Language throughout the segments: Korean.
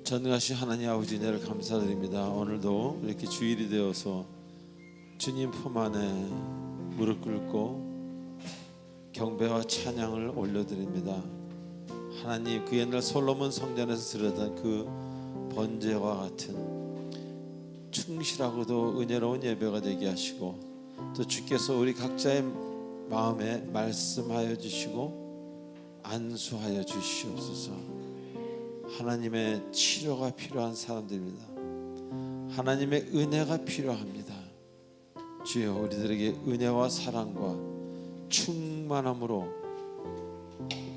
전능하신 하나님 아버지 은혜를 감사드립니다. 오늘도 이렇게 주일이 되어서 주님 품 안에 무릎 꿇고 경배와 찬양을 올려드립니다. 하나님, 그 옛날 솔로몬 성전에서 드렸던 그 번제와 같은 충실하고도 은혜로운 예배가 되게 하시고, 또 주께서 우리 각자의 마음에 말씀하여 주시고 안수하여 주시옵소서. 하나님의 치료가 필요한 사람들입니다. 하나님의 은혜가 필요합니다. 주여, 우리들에게 은혜와 사랑과 충만함으로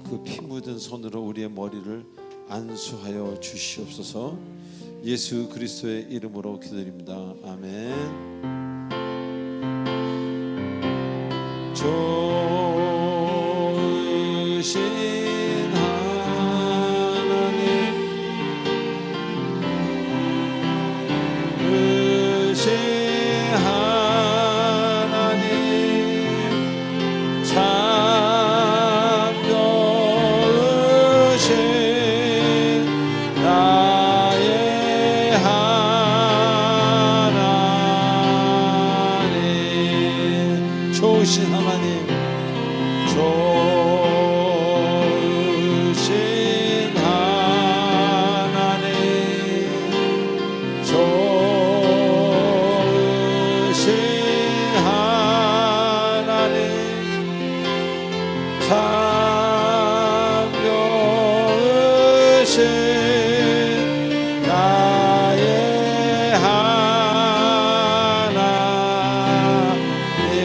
그 피 묻은 손으로 우리의 머리를 안수하여 주시옵소서. 예수 그리스도의 이름으로 기도드립니다. 아멘. 좋으신 좋으신 하나님, 좋으신 하나님, 좋으신 하나님, 참 좋으신 나의 하나님.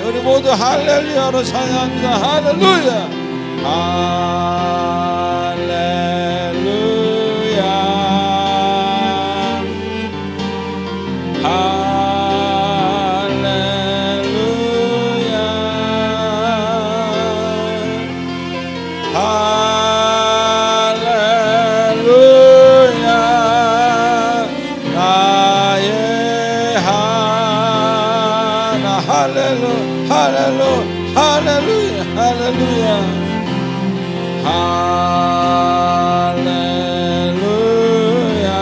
우리 모두 할렐루야로 찬양합니다. 할렐루야, 할렐루야, 할렐루야, 할렐루야, 나의 하나. 할렐루야, 할렐루야, 할렐루야, 할렐루야,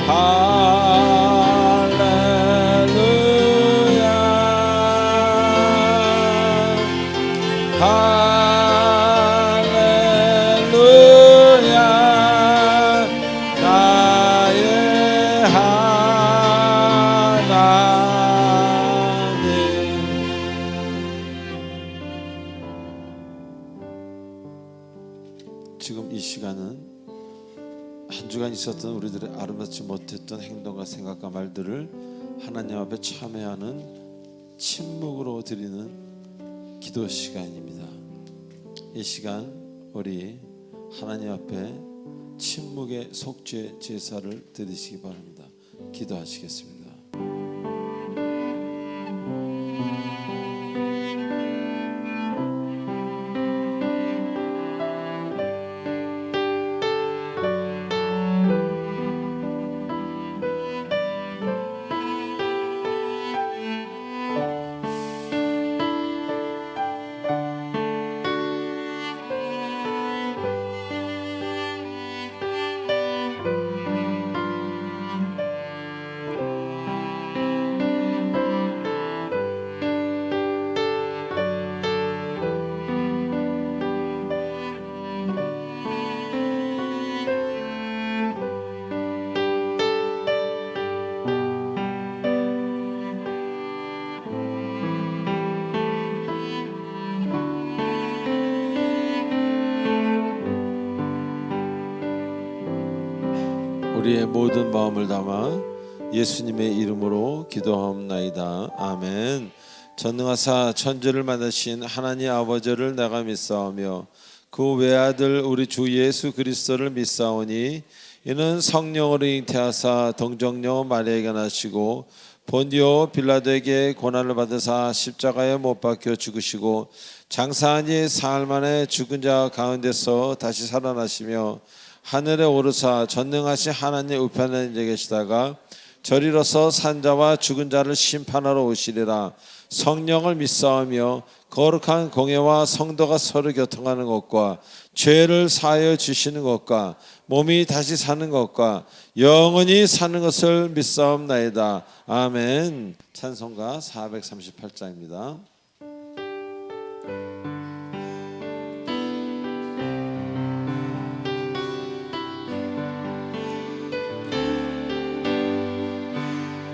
할렐루야, 할렐루야, 나의 하나님. 지금 이 시간은 한 주간 있었던 우리들의 아름답지 못했던 행동과 생각과 말들을 하나님 앞에 참회하는 침묵으로 드리는 기도 시간입니다. 이 시간 우리 하나님 앞에 침묵의 속죄 제사를 드리시기 바랍니다. 기도하시겠습니다. 우리의 모든 마음을 담아 예수님의 이름으로 기도하옵나이다. 아멘. 전능하사 천지를 만드신 하나님 아버지를 내가 믿사오며 그 외아들 우리 주 예수 그리스도를 믿사오니 이는 성령으로 잉태하사 동정녀 마리아에게 나시고 본디오 빌라도에게 고난을 받으사 십자가에 못 박혀 죽으시고 장사하니 사흘 만에 죽은 자 가운데서 다시 살아나시며 하늘에 오르사 전능하신 하나님 우편에 앉아 계시다가 저리로서 산자와 죽은 자를 심판하러 오시리라. 성령을 믿사오며 거룩한 공예와 성도가 서로 교통하는 것과 죄를 사하여 주시는 것과 몸이 다시 사는 것과 영원히 사는 것을 믿사옵나이다. 아멘. 찬송가 438장입니다.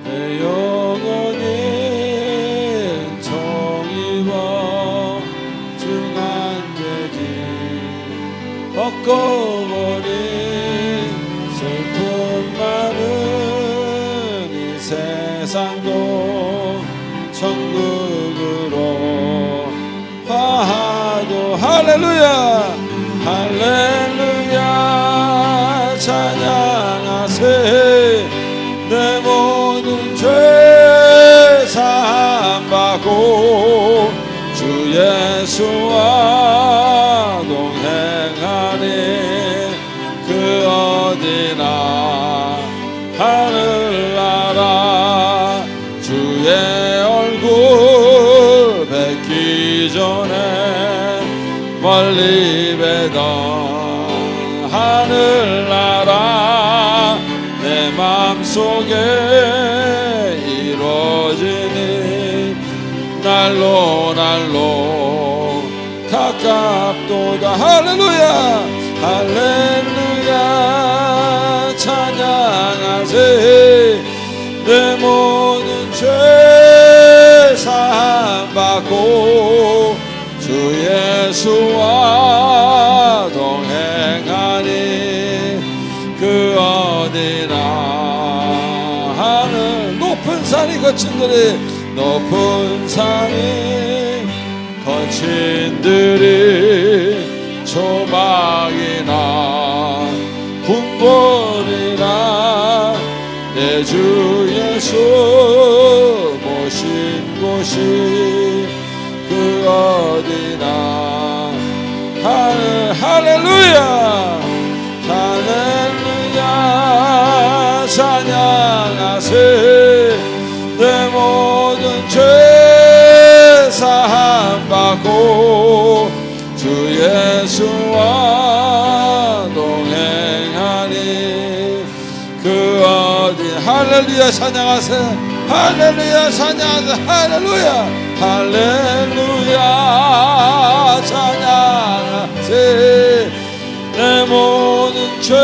내 영혼이 정의와 중한죄지 벗고버린 슬픔 많은 이 세상도 천국으로 화하도 할렐루야 할렐루야 찬양하세 내 모든 죄 사함받고 주 예수와 동행하니 그 어디나 하늘나라 주의 얼굴 뵙기 전에 멀리 뵈던 하늘나라 내 맘속에 이루어지니 날로 날로 가깝도다 할렐루야 할렐루야 찬양하세 내 모든 죄 사함받고 주 예수와 동행하니 그 어디나 하늘 높은 산이 거친들이 높은 산이 거친들이 조망이나 궁궐이나 내 주 예수 모신 곳이 그 어디나 하늘 할렐루야 할렐루야 찬양하세 내 모든 죄 사함받고 주 예수와 동행하니 그 어디 할렐루야 찬양하세 할렐루야 찬양하세 할렐루야 할렐루야 찬양하세 내 모든 죄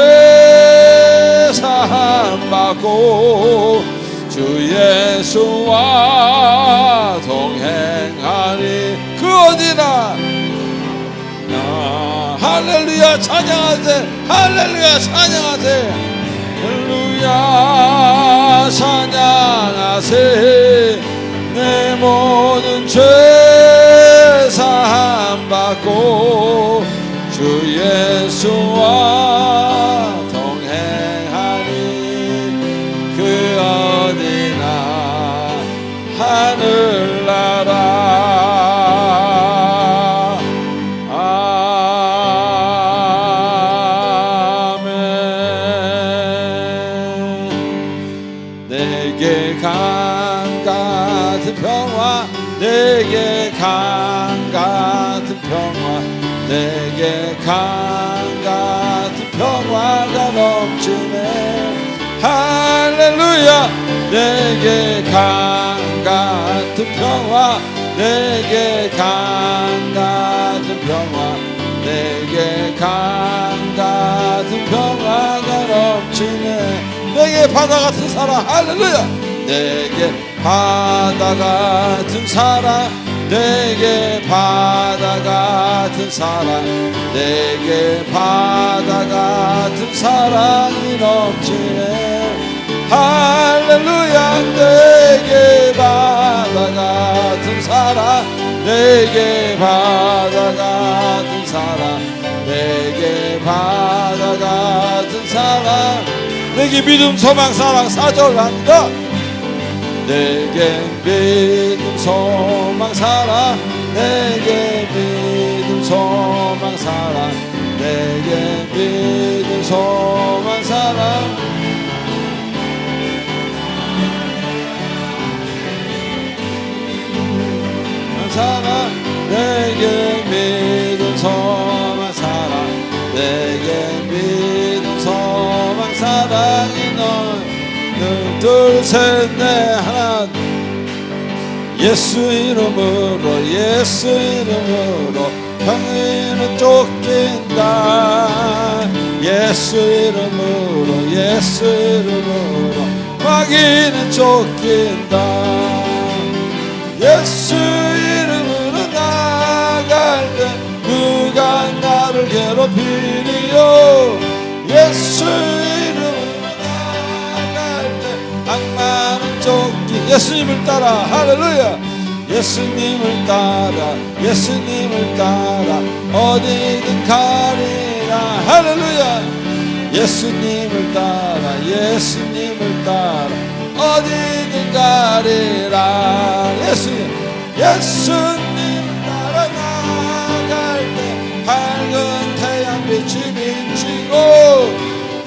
사함받고 주 예수와 동행하니 그 어디나 할렐루야 찬양하세 할렐루야 찬양하세 할렐루야 찬양하세 내 모든 죄 사함받고 주 예수와 동행하니 그 어디나 하늘나라 아멘 내게 강 같은 평화 내게 강 같은 평화 내게 강 같은 평화가 넘치네 할렐루야 내게 강 같은 평화 내게 강 같은 평화 내게 강 같은 평화가 넘치네 내게 바다 같은 사랑 할렐루야 내게 바다 같은 사랑 내게 바다 같은 사랑 내게 바다 같은 사랑이 넘치네 할렐루야 내게 바다 같은 사랑 내게 바다 같은 사랑 내게 바다 같은 사랑 내게 믿음 소망 사랑 사절합니다 내게 믿음 소망 사랑 내게 믿음 소망 사랑 내게 믿음 소망 사랑 내게 믿음 소망 사랑 내게 믿음 소망 사랑이 너는 둘 셋 넷 하나 예수 이름으로 예수 이름으로 병에는 쫓긴다 예수 이름으로 예수 이름으로 마귀는 쫓긴다 예수 이름으로 나갈 때 누가 나를 괴롭히리요 예수 이름으로 나갈 때 악마는 쫓긴 예수님을 따라 할렐루야 예수님을 따라 예수님을 따라 어디든 가리라 할렐루야 예수님을 따라 예수님을 따라 어디든 가리라 예수님을 따라 나갈 때 밝은 태양빛이 비치고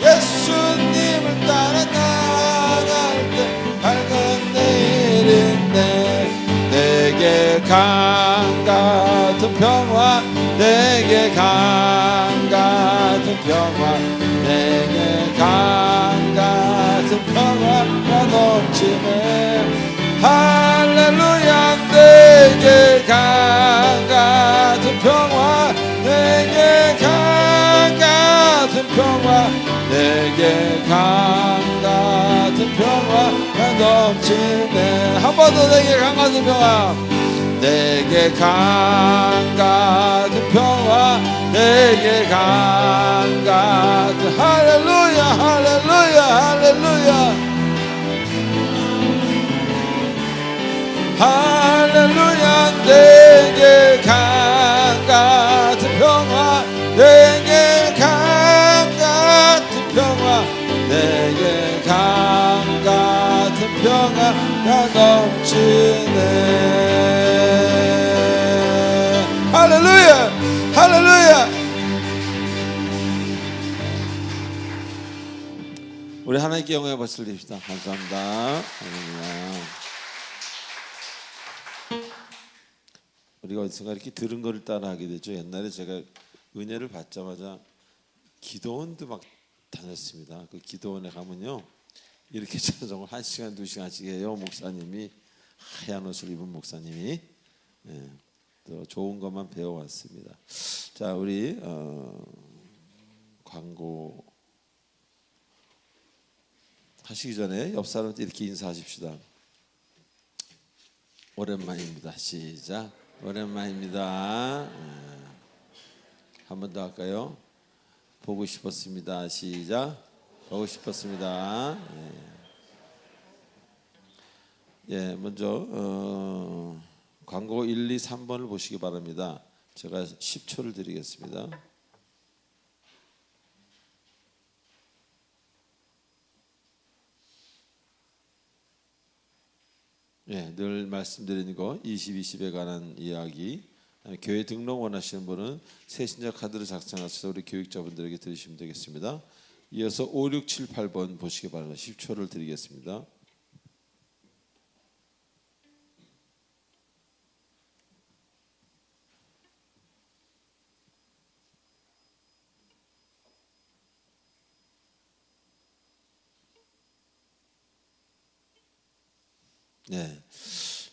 예수님을 따라 나갈 때 밝은 내일인데 내게 강 같은 평화 내게 강 같은 평화 내게 강 같은 평화가 넘치네 할렐루야 내게 강 같은 평화 내게 강 같은 평화 내게 강 같은 평화가 넘치네 한 번 더 내게 강 같은 평화 내게 강 같은 평화 내게 강 같은 할렐루야 할렐루야 할렐루야 할렐루야 내게 강 같은 평화 내게 강 같은 평화 내게 강 같은 평화가 넘치네 할렐루야 할렐루야 우리 하나님께 영광의 박수를 드립시다 감사합니다 할렐루야 우리가 어디선가 이렇게 들은 거를 따라하게 되죠. 옛날에 제가 은혜를 받자마자 기도원도 막 다녔습니다. 그 기도원에 가면요 이렇게 찬송을 1시간 2시간씩 해요. 목사님이 하얀 옷을 입은 목사님이 또 좋은 것만 배워왔습니다. 자 우리 광고 하시기 전에 옆 사람한테 이렇게 인사하십시다. 오랜만입니다. 시작. 오랜만입니다. 한 번 더 할까요? 보고 싶었습니다. 시작. 보고 싶었습니다. 먼저 광고 1, 2, 3번을 보시기 바랍니다. 제가 10초를 드리겠습니다. 늘 말씀드리는 거 20-20에 관한 이야기 교회 등록 원하시는 분은 새신자 카드를 작성하셔서 우리 교육자분들에게 드리시면 되겠습니다. 이어서 5, 6, 7, 8번 보시기 바랍니다. 10초를 드리겠습니다.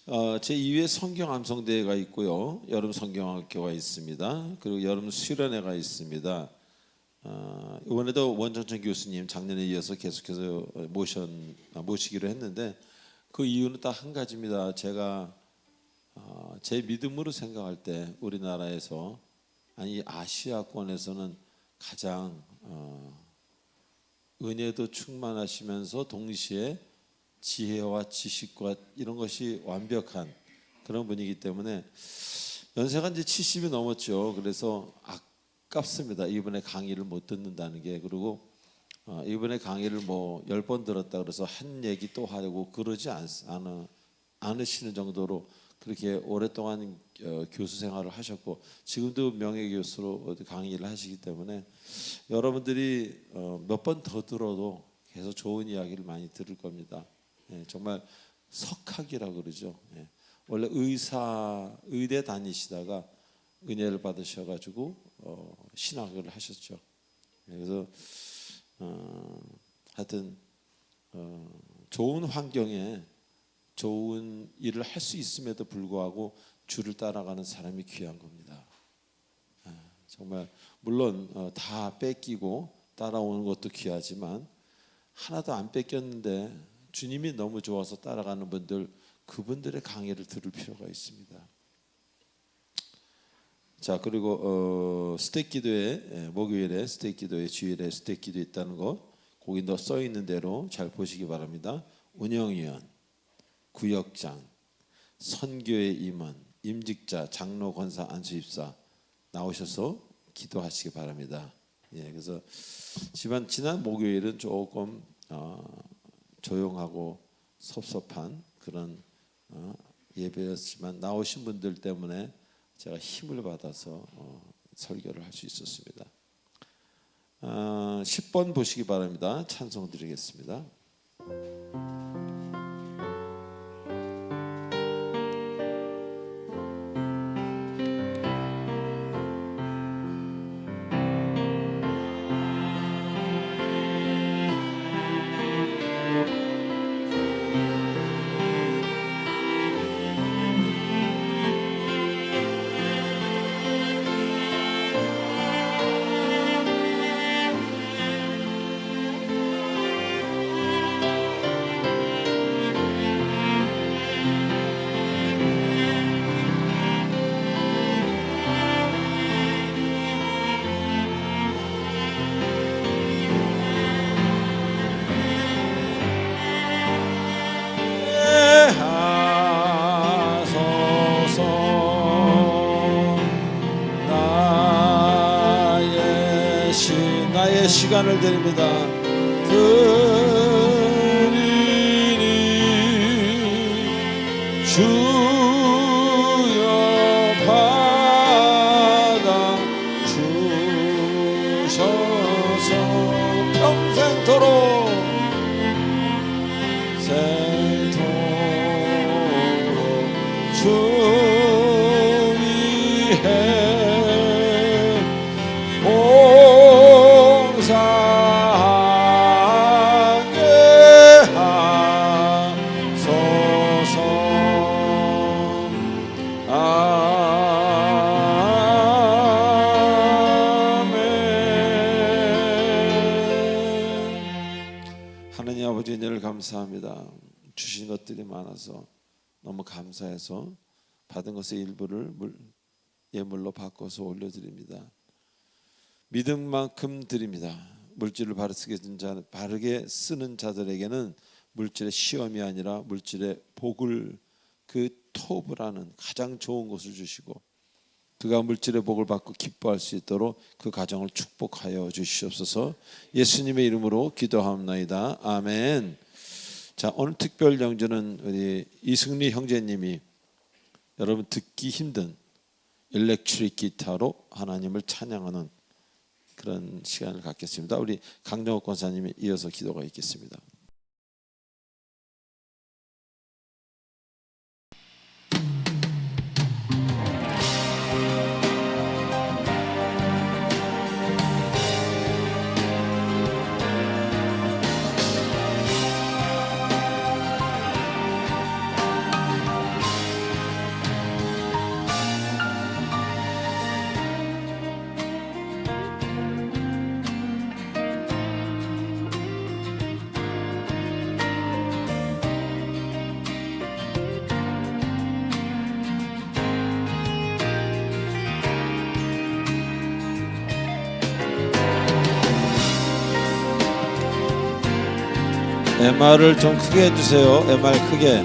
제2회 성경 암송대회가 있고요. 여름 성경학교가 있습니다. 그리고 여름 수련회가 있습니다. 이번에도 원정천 교수님 작년에 이어서 계속해서 모시기로 했는데 그 이유는 딱 한 가지입니다. 제가 제 믿음으로 생각할 때 우리나라에서 아니 아시아권에서는 가장 은혜도 충만하시면서 동시에 지혜와 지식과 이런 것이 완벽한 그런 분이기 때문에 연세가 이제 70이 넘었죠. 그래서 아깝습니다. 이번에 강의를 못 듣는다는 게. 그리고 이번에 강의를 뭐 10번 들었다 그래서 한 얘기 또 하려고 그러지 않으시는 정도로 그렇게 오랫동안 교수 생활을 하셨고 지금도 명예교수로 강의를 하시기 때문에 여러분들이 몇 번 더 들어도 계속 좋은 이야기를 많이 들을 겁니다. 정말 석학이라고 그러죠. 원래 의대 다니시다가 은혜를 받으셔가지고 신학을 하셨죠. 그래서 하여튼 좋은 환경에 좋은 일을 할 수 있음에도 불구하고 주를 따라가는 사람이 귀한 겁니다. 정말 물론 다 뺏기고 따라오는 것도 귀하지만 하나도 안 뺏겼는데 주님이 너무 좋아서 따라가는 분들, 그분들의 강의를 들을 필요가 있습니다. 자, 그리고 스택 기도회, 목요일에 스택 기도회, 주일에 스택 기도 있다는 거 거기 써 있는 대로 잘 보시기 바랍니다. 운영위원, 구역장, 선교회 임원, 임직자, 장로, 권사, 안수집사 나오셔서 기도하시기 바랍니다. 예, 그래서 지난 목요일은 조금 조용하고 섭섭한 그런 예배였지만 나오신 분들 때문에 제가 힘을 받아서 설교를 할 수 있었습니다. 10번 보시기 바랍니다. 찬송 드리겠습니다. 나의 시간을 드립니다. 드리니 주여 받아 주셔서 평생토록 주 위에 봉사하게 하소서. 아멘. 하나님 아버지 은혜를 감사합니다. 주신 것들이 많아서 너무 감사해서 받은 것의 일부를 예물로 바꿔서 올려드립니다. 믿음만큼 드립니다. 물질을 바르게 쓰는 자들에게는 물질의 시험이 아니라 물질의 복을, 그 토브라는 가장 좋은 것을 주시고 그가 물질의 복을 받고 기뻐할 수 있도록 그 가정을 축복하여 주시옵소서. 예수님의 이름으로 기도합나이다. 아멘. 자, 오늘 특별 영주는 우리 이승리 형제님이 여러분 듣기 힘든 일렉트릭 기타로 하나님을 찬양하는 그런 시간을 갖겠습니다. 우리 강정옥 권사님이 이어서 기도가 있겠습니다. MR을 좀 크게 해주세요. MR 크게.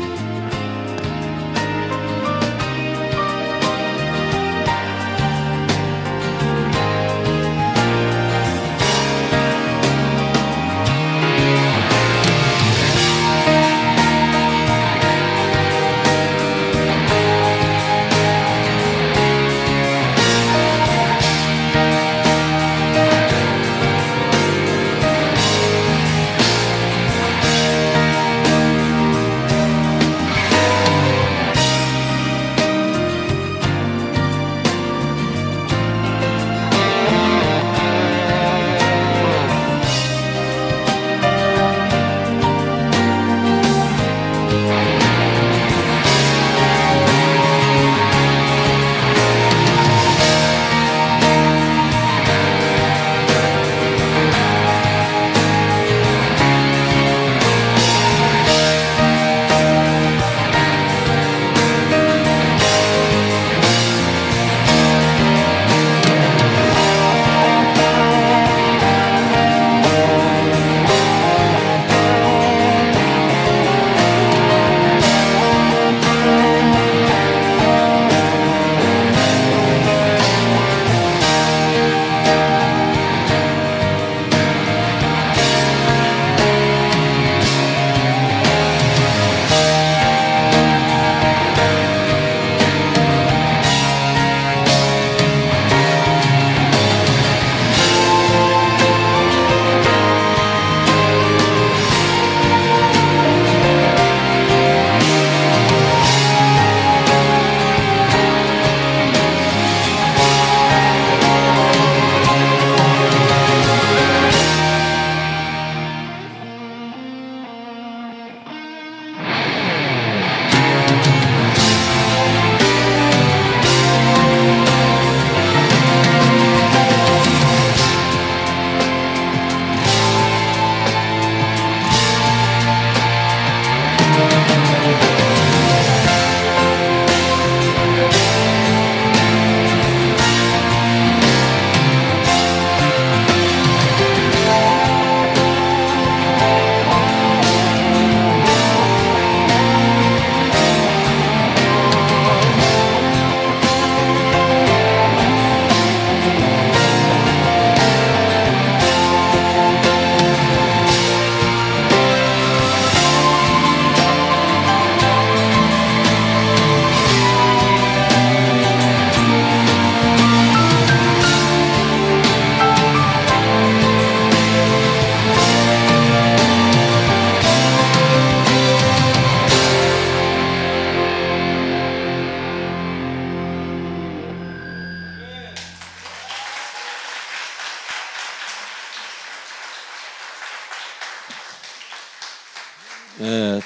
예,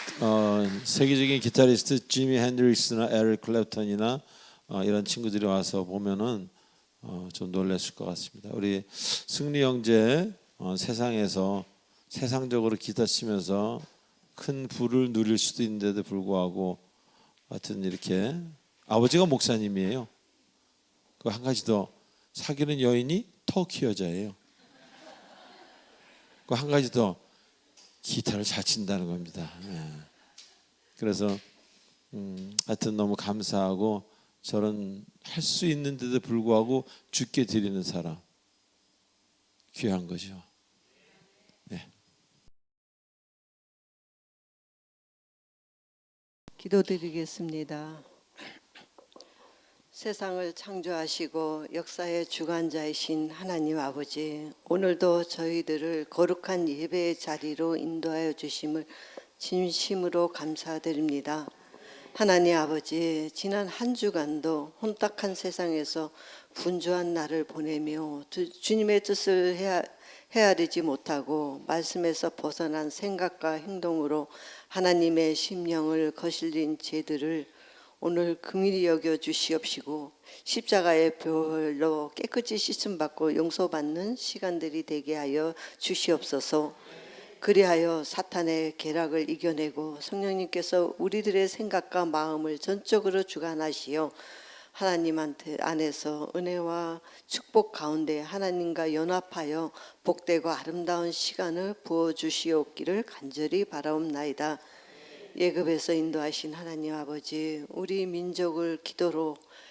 세계적인 기타리스트 지미 핸드릭스나 에릭 클랩턴이나 이런 친구들이 와서 보면은 좀 놀랐을 것 같습니다. 우리 승리 형제 세상에서 세상적으로 기타 치면서 큰 부를 누릴 수도 있는데도 불구하고 하여튼 이렇게 아버지가 목사님이에요. 그 한 가지 더 사귀는 여인이 터키 여자예요. 그 한 가지 더 기타를 잘 친다는 겁니다. 예. 그래서 하여튼 너무 감사하고 저런 할 수 있는데도 불구하고 주께 드리는 사람 귀한 거죠. 네. 기도드리겠습니다. 세상을 창조하시고 역사의 주관자이신 하나님 아버지, 오늘도 저희들을 거룩한 예배의 자리로 인도하여 주심을 진심으로 감사드립니다. 하나님 아버지, 지난 한 주간도 혼탁한 세상에서 분주한 날을 보내며 주님의 뜻을 헤아리지 못하고 말씀에서 벗어난 생각과 행동으로 하나님의 심령을 거슬린 죄들을 오늘 긍휼히 여겨 주시옵시고 십자가의 보혈로 깨끗이 씻음받고 용서받는 시간들이 되게 하여 주시옵소서. 그리하여 사탄의 계략을 이겨내고 성령님께서 우리들의 생각과 마음을 전적으로 주관하시어 하나님한테 안에서 은혜와 축복 가운데 하나님과 연합하여 복되고 아름다운 시간을 부어주시옵기를 간절히 바라옵나이다. 예급에서 인도하신 하나님 아버지, 우리 민족을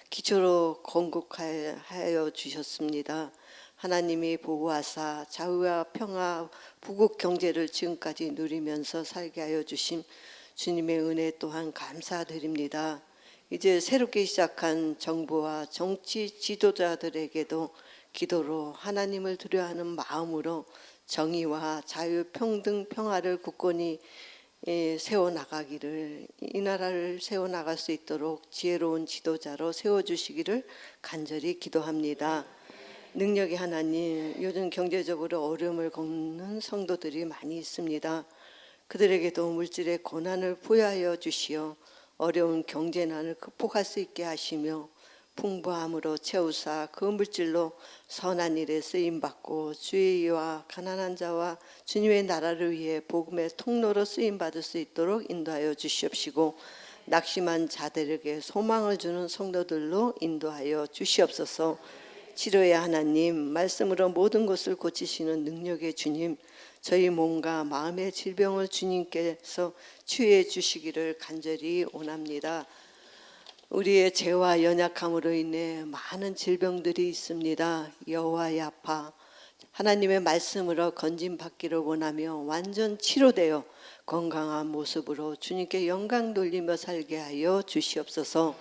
기초로 건국하여 주셨습니다. 하나님이 보호하사 자유와 평화, 부국 경제를 지금까지 누리면서 살게 하여 주신 주님의 은혜 또한 감사드립니다. 이제 새롭게 시작한 정부와 정치 지도자들에게도 기도로 하나님을 두려워하는 마음으로 정의와 자유, 평등, 평화를 굳건히 세워나가기를, 이 나라를 세워나갈 수 있도록 지혜로운 지도자로 세워주시기를 간절히 기도합니다. 능력의 하나님, 요즘 경제적으로 어려움을 겪는 성도들이 많이 있습니다. 그들에게도 물질의 고난을 부여하여 주시어 어려운 경제난을 극복할 수 있게 하시며 풍부함으로 채우사 그 물질로 선한 일에 쓰임받고 주의 의와 가난한 자와 주님의 나라를 위해 복음의 통로로 쓰임받을 수 있도록 인도하여 주시옵시고 낙심한 자들에게 소망을 주는 성도들로 인도하여 주시옵소서. 치료의 하나님, 말씀으로 모든 것을 고치시는 능력의 주님, 저희 몸과 마음의 질병을 주님께서 치유해 주시기를 간절히 원합니다. 우리의 죄와 연약함으로 인해 많은 질병들이 있습니다. 여호와의 아파 하나님의 말씀으로 건짐받기를 원하며 완전 치료되어 건강한 모습으로 주님께 영광 돌리며 살게 하여 주시옵소서.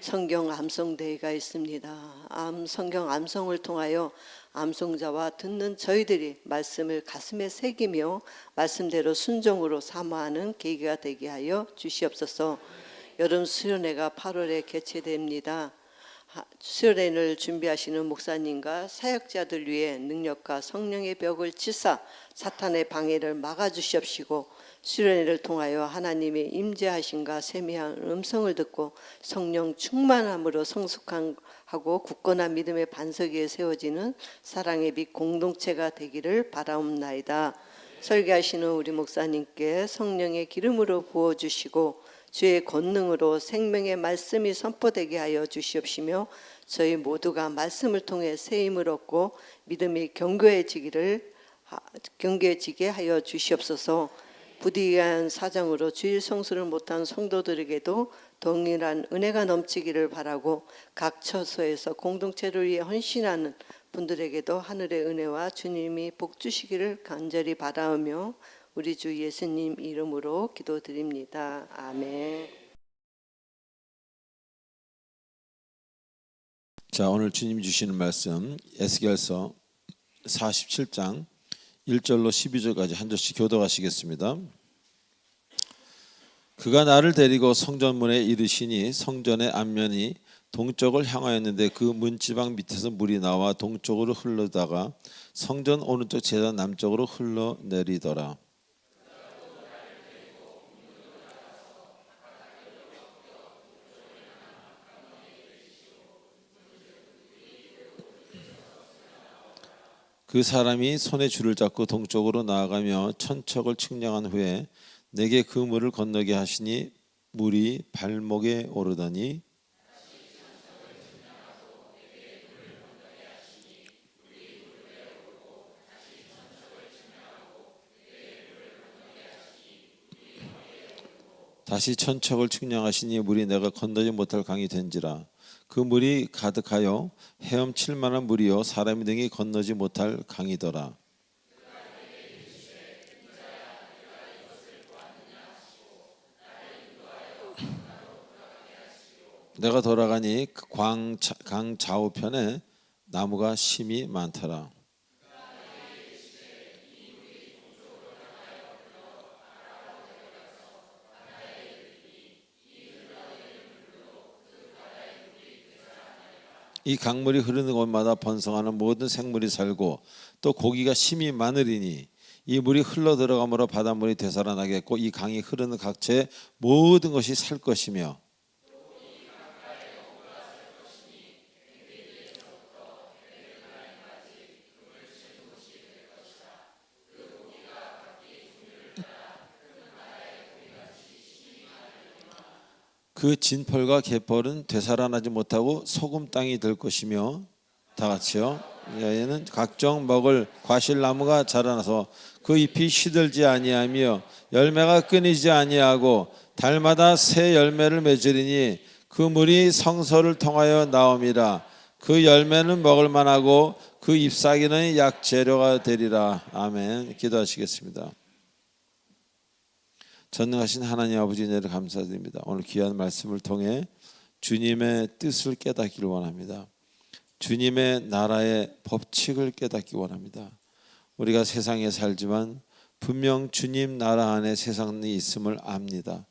성경 암송대회가 있습니다. 성경 암송을 통하여 암송자와 듣는 저희들이 말씀을 가슴에 새기며 말씀대로 순종으로 사모하는 계기가 되게 하여 주시옵소서. 여름 수련회가 8월에 개최됩니다. 수련회를 준비하시는 목사님과 사역자들 위해 능력과 성령의 벽을 치사 사탄의 방해를 막아주시옵시고 수련회를 통하여 하나님의 임재하심과 세미한 음성을 듣고 성령 충만함으로 성숙하고 굳건한 믿음의 반석 위에 세워지는 사랑의 빛 공동체가 되기를 바라옵나이다. 설교하시는 우리 목사님께 성령의 기름으로 부어주시고 주의 권능으로 생명의 말씀이 선포되게 하여 주시옵시며 저희 모두가 말씀을 통해 새 힘을 얻고 믿음이 견고해지게 하여 주시옵소서. 부디한 사정으로 주일 성수를 못한 성도들에게도 동일한 은혜가 넘치기를 바라고 각 처소에서 공동체를 위해 헌신하는 분들에게도 하늘의 은혜와 주님이 복 주시기를 간절히 바라오며 우리 주 예수님 이름으로 기도드립니다. 아멘. 자, 오늘 주님 주시는 말씀 에스겔서 47장 1절로 12절까지 한 절씩 교독하시겠습니다. 그가 나를 데리고 성전문에 이르시니 성전의 앞면이 동쪽을 향하였는데 그 문지방 밑에서 물이 나와 동쪽으로 흐르다가 성전 오른쪽 제단 남쪽으로 흘러내리더라. 그 사람이 손에 줄을 잡고 동쪽으로 나아가며 천척을 측량한 후에 내게 그 물을 건너게 하시니 물이 발목에 오르더니 다시 천척을 측량하시니 물이 내가 건너지 못할 강이 된지라. 그 물이 가득하여 헤엄칠 만한 물이요 사람이 등이 건너지 못할 강이더라. 내가 돌아가니 강 좌우편에 나무가 심이 많더라. 이 강물이 흐르는 곳마다 번성하는 모든 생물이 살고 또 고기가 심이 많으리니 이 물이 흘러 들어가므로 바닷물이 되살아나겠고 이 강이 흐르는 각처에 모든 것이 살 것이며 그 진펄과 갯벌은 되살아나지 못하고 소금 땅이 될 것이며 다 같이요. 얘는 각종 먹을 과실나무가 자라나서 그 잎이 시들지 아니하며 열매가 끊이지 아니하고 달마다 새 열매를 맺으리니 그 물이 성소를 통하여 나옴이라. 그 열매는 먹을 만하고 그 잎사귀는 약재료가 되리라. 아멘. 기도하시겠습니다. 전능하신 하나님 아버지 은혜를 감사드립니다. 오늘 귀한 말씀을 통해 주님의 뜻을 깨닫기를 원합니다. 주님의 나라의 법칙을 깨닫기 원합니다. 우리가 세상에 살지만 분명 주님 나라 안에 세상이 있음을 압니다.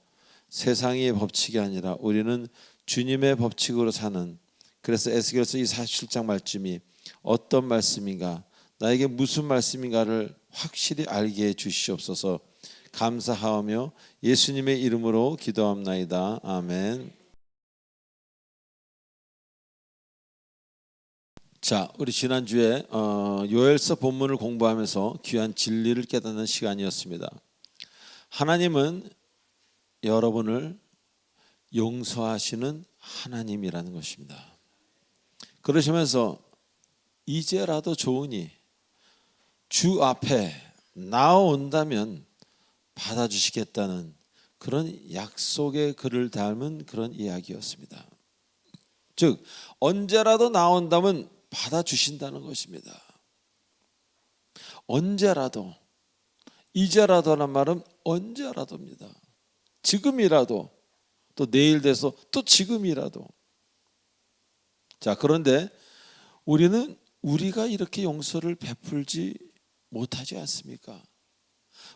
세상의 법칙이 아니라 우리는 주님의 법칙으로 사는, 그래서 에스겔서 이 47장 말씀이 어떤 말씀인가, 나에게 무슨 말씀인가를 확실히 알게 해 주시옵소서. 감사하며 예수님의 이름으로 기도합나이다. 아멘. 자, 우리 지난주에 요엘서 본문을 공부하면서 귀한 진리를 깨닫는 시간이었습니다. 하나님은 여러분을 용서하시는 하나님이라는 것입니다. 그러시면서 이제라도 좋으니 주 앞에 나온다면 받아주시겠다는 그런 약속의 글을 담은 그런 이야기였습니다. 즉 언제라도 나온다면 받아주신다는 것입니다. 언제라도, 이제라도란 말은 언제라도입니다. 지금이라도, 또 내일 돼서 또 지금이라도. 자, 그런데 우리가 이렇게 용서를 베풀지 못하지 않습니까?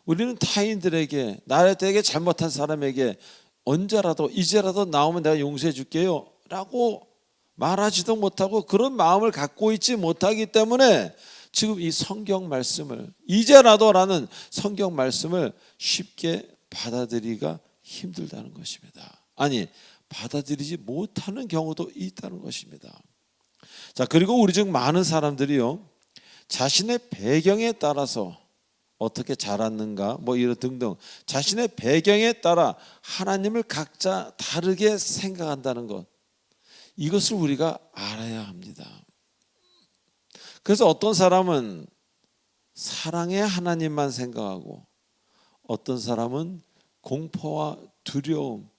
우리는 타인들에게, 나에게 잘못한 사람에게 언제라도, 이제라도 나오면 내가 용서해 줄게요 라고 말하지도 못하고 그런 마음을 갖고 있지 못하기 때문에 지금 이 성경 말씀을, 이제라도라는 성경 말씀을 쉽게 받아들이기가 힘들다는 것입니다. 아니, 받아들이지 못하는 경우도 있다는 것입니다. 자, 그리고 우리 중 많은 사람들이요, 자신의 배경에 따라서 어떻게 자랐는가 뭐 이런 등등 자신의 배경에 따라 하나님을 각자 다르게 생각한다는 것, 이것을 우리가 알아야 합니다. 그래서 어떤 사람은 사랑의 하나님만 생각하고 어떤 사람은 공포와 두려움,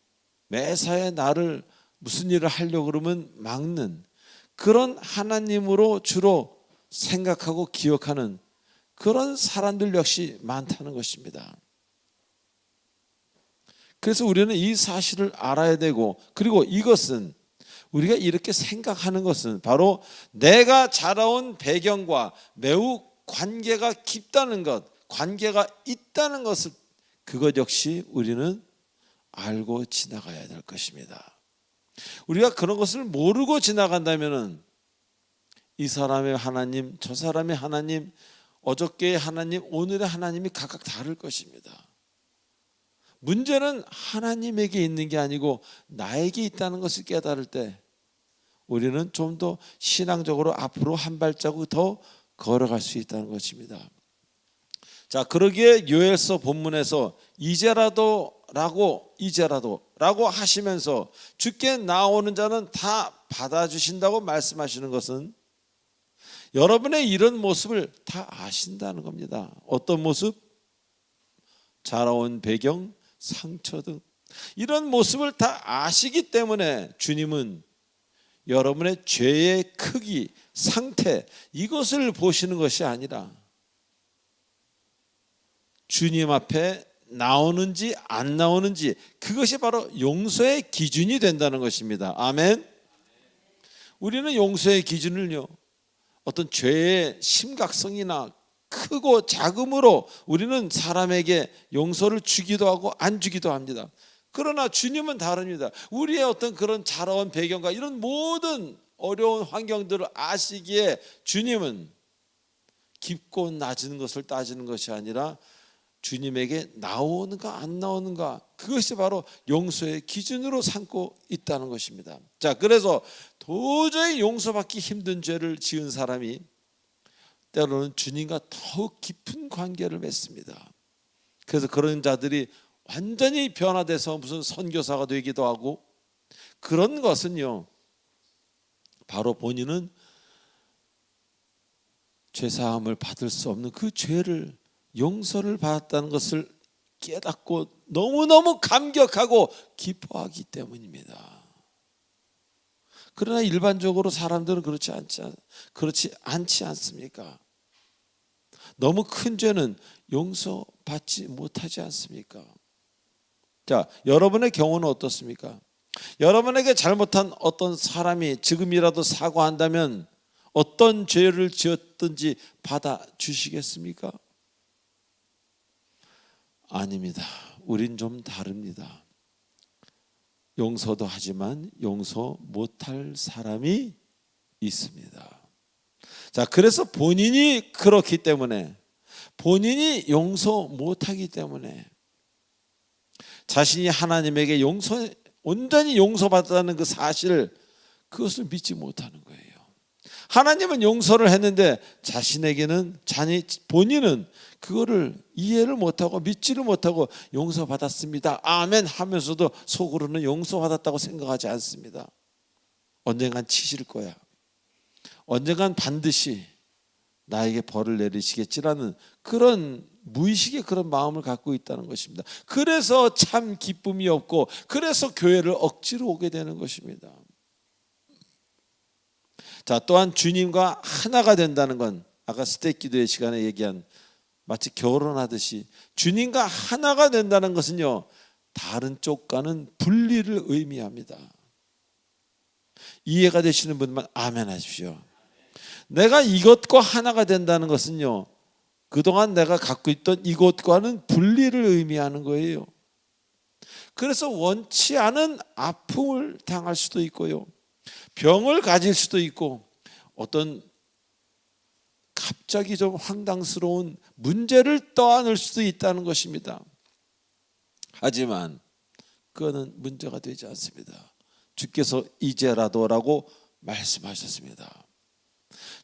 매사에 나를 무슨 일을 하려고 그러면 막는 그런 하나님으로 주로 생각하고 기억하는 그런 사람들 역시 많다는 것입니다. 그래서 우리는 이 사실을 알아야 되고, 그리고 이것은 우리가 이렇게 생각하는 것은 바로 내가 자라온 배경과 매우 관계가 깊다는 것, 관계가 있다는 것을, 그것 역시 우리는 알고 지나가야 될 것입니다. 우리가 그런 것을 모르고 지나간다면 이 사람의 하나님, 저 사람의 하나님, 어저께의 하나님, 오늘의 하나님이 각각 다를 것입니다. 문제는 하나님에게 있는 게 아니고 나에게 있다는 것을 깨달을 때 우리는 좀 더 신앙적으로 앞으로 한 발자국 더 걸어갈 수 있다는 것입니다. 자, 그러기에 요엘서 본문에서 이제라도라고 하시면서 주께 나오는 자는 다 받아주신다고 말씀하시는 것은 여러분의 이런 모습을 다 아신다는 겁니다. 어떤 모습? 자라온 배경, 상처 등 이런 모습을 다 아시기 때문에 주님은 여러분의 죄의 크기, 상태 이것을 보시는 것이 아니라 주님 앞에 나오는지 안 나오는지 그것이 바로 용서의 기준이 된다는 것입니다. 아멘. 우리는 용서의 기준을요, 어떤 죄의 심각성이나 크고 작음으로 우리는 사람에게 용서를 주기도 하고 안 주기도 합니다. 그러나 주님은 다릅니다. 우리의 어떤 그런 자라온 배경과 이런 모든 어려운 환경들을 아시기에 주님은 깊고 낮은 것을 따지는 것이 아니라 주님에게 나오는가 안 나오는가 그것이 바로 용서의 기준으로 삼고 있다는 것입니다. 자, 그래서 도저히 용서받기 힘든 죄를 지은 사람이 때로는 주님과 더욱 깊은 관계를 맺습니다. 그래서 그런 자들이 완전히 변화돼서 무슨 선교사가 되기도 하고, 그런 것은요 바로 본인은 죄사함을 받을 수 없는 그 죄를 용서를 받았다는 것을 깨닫고 너무너무 감격하고 기뻐하기 때문입니다. 그러나 일반적으로 사람들은 그렇지 않지 않습니까? 너무 큰 죄는 용서받지 못하지 않습니까? 자, 여러분의 경우는 어떻습니까? 여러분에게 잘못한 어떤 사람이 지금이라도 사과한다면 어떤 죄를 지었든지 받아주시겠습니까? 아닙니다. 우린 좀 다릅니다. 용서도 하지만 용서 못할 사람이 있습니다. 자, 그래서 본인이 그렇기 때문에, 본인이 용서 못하기 때문에 자신이 하나님에게 온전히 용서받았다는 그 사실, 그것을 믿지 못하는 거예요. 하나님은 용서를 했는데 본인은 그거를 이해를 못하고 믿지를 못하고 용서받았습니다, 아멘 하면서도 속으로는 용서받았다고 생각하지 않습니다. 언젠간 치실 거야, 언젠간 반드시 나에게 벌을 내리시겠지라는 그런 무의식의 그런 마음을 갖고 있다는 것입니다. 그래서 참 기쁨이 없고, 그래서 교회를 억지로 오게 되는 것입니다. 자, 또한 주님과 하나가 된다는 건 아까 스테이크 기도의 시간에 얘기한 마치 결혼하듯이 주님과 하나가 된다는 것은요 다른 쪽과는 분리를 의미합니다. 이해가 되시는 분만 아멘 하십시오. 내가 이것과 하나가 된다는 것은요 그동안 내가 갖고 있던 이것과는 분리를 의미하는 거예요. 그래서 원치 않은 아픔을 당할 수도 있고요, 병을 가질 수도 있고, 어떤 갑자기 좀 황당스러운 문제를 떠안을 수도 있다는 것입니다. 하지만 그거는 문제가 되지 않습니다. 주께서 이제라도라고 말씀하셨습니다.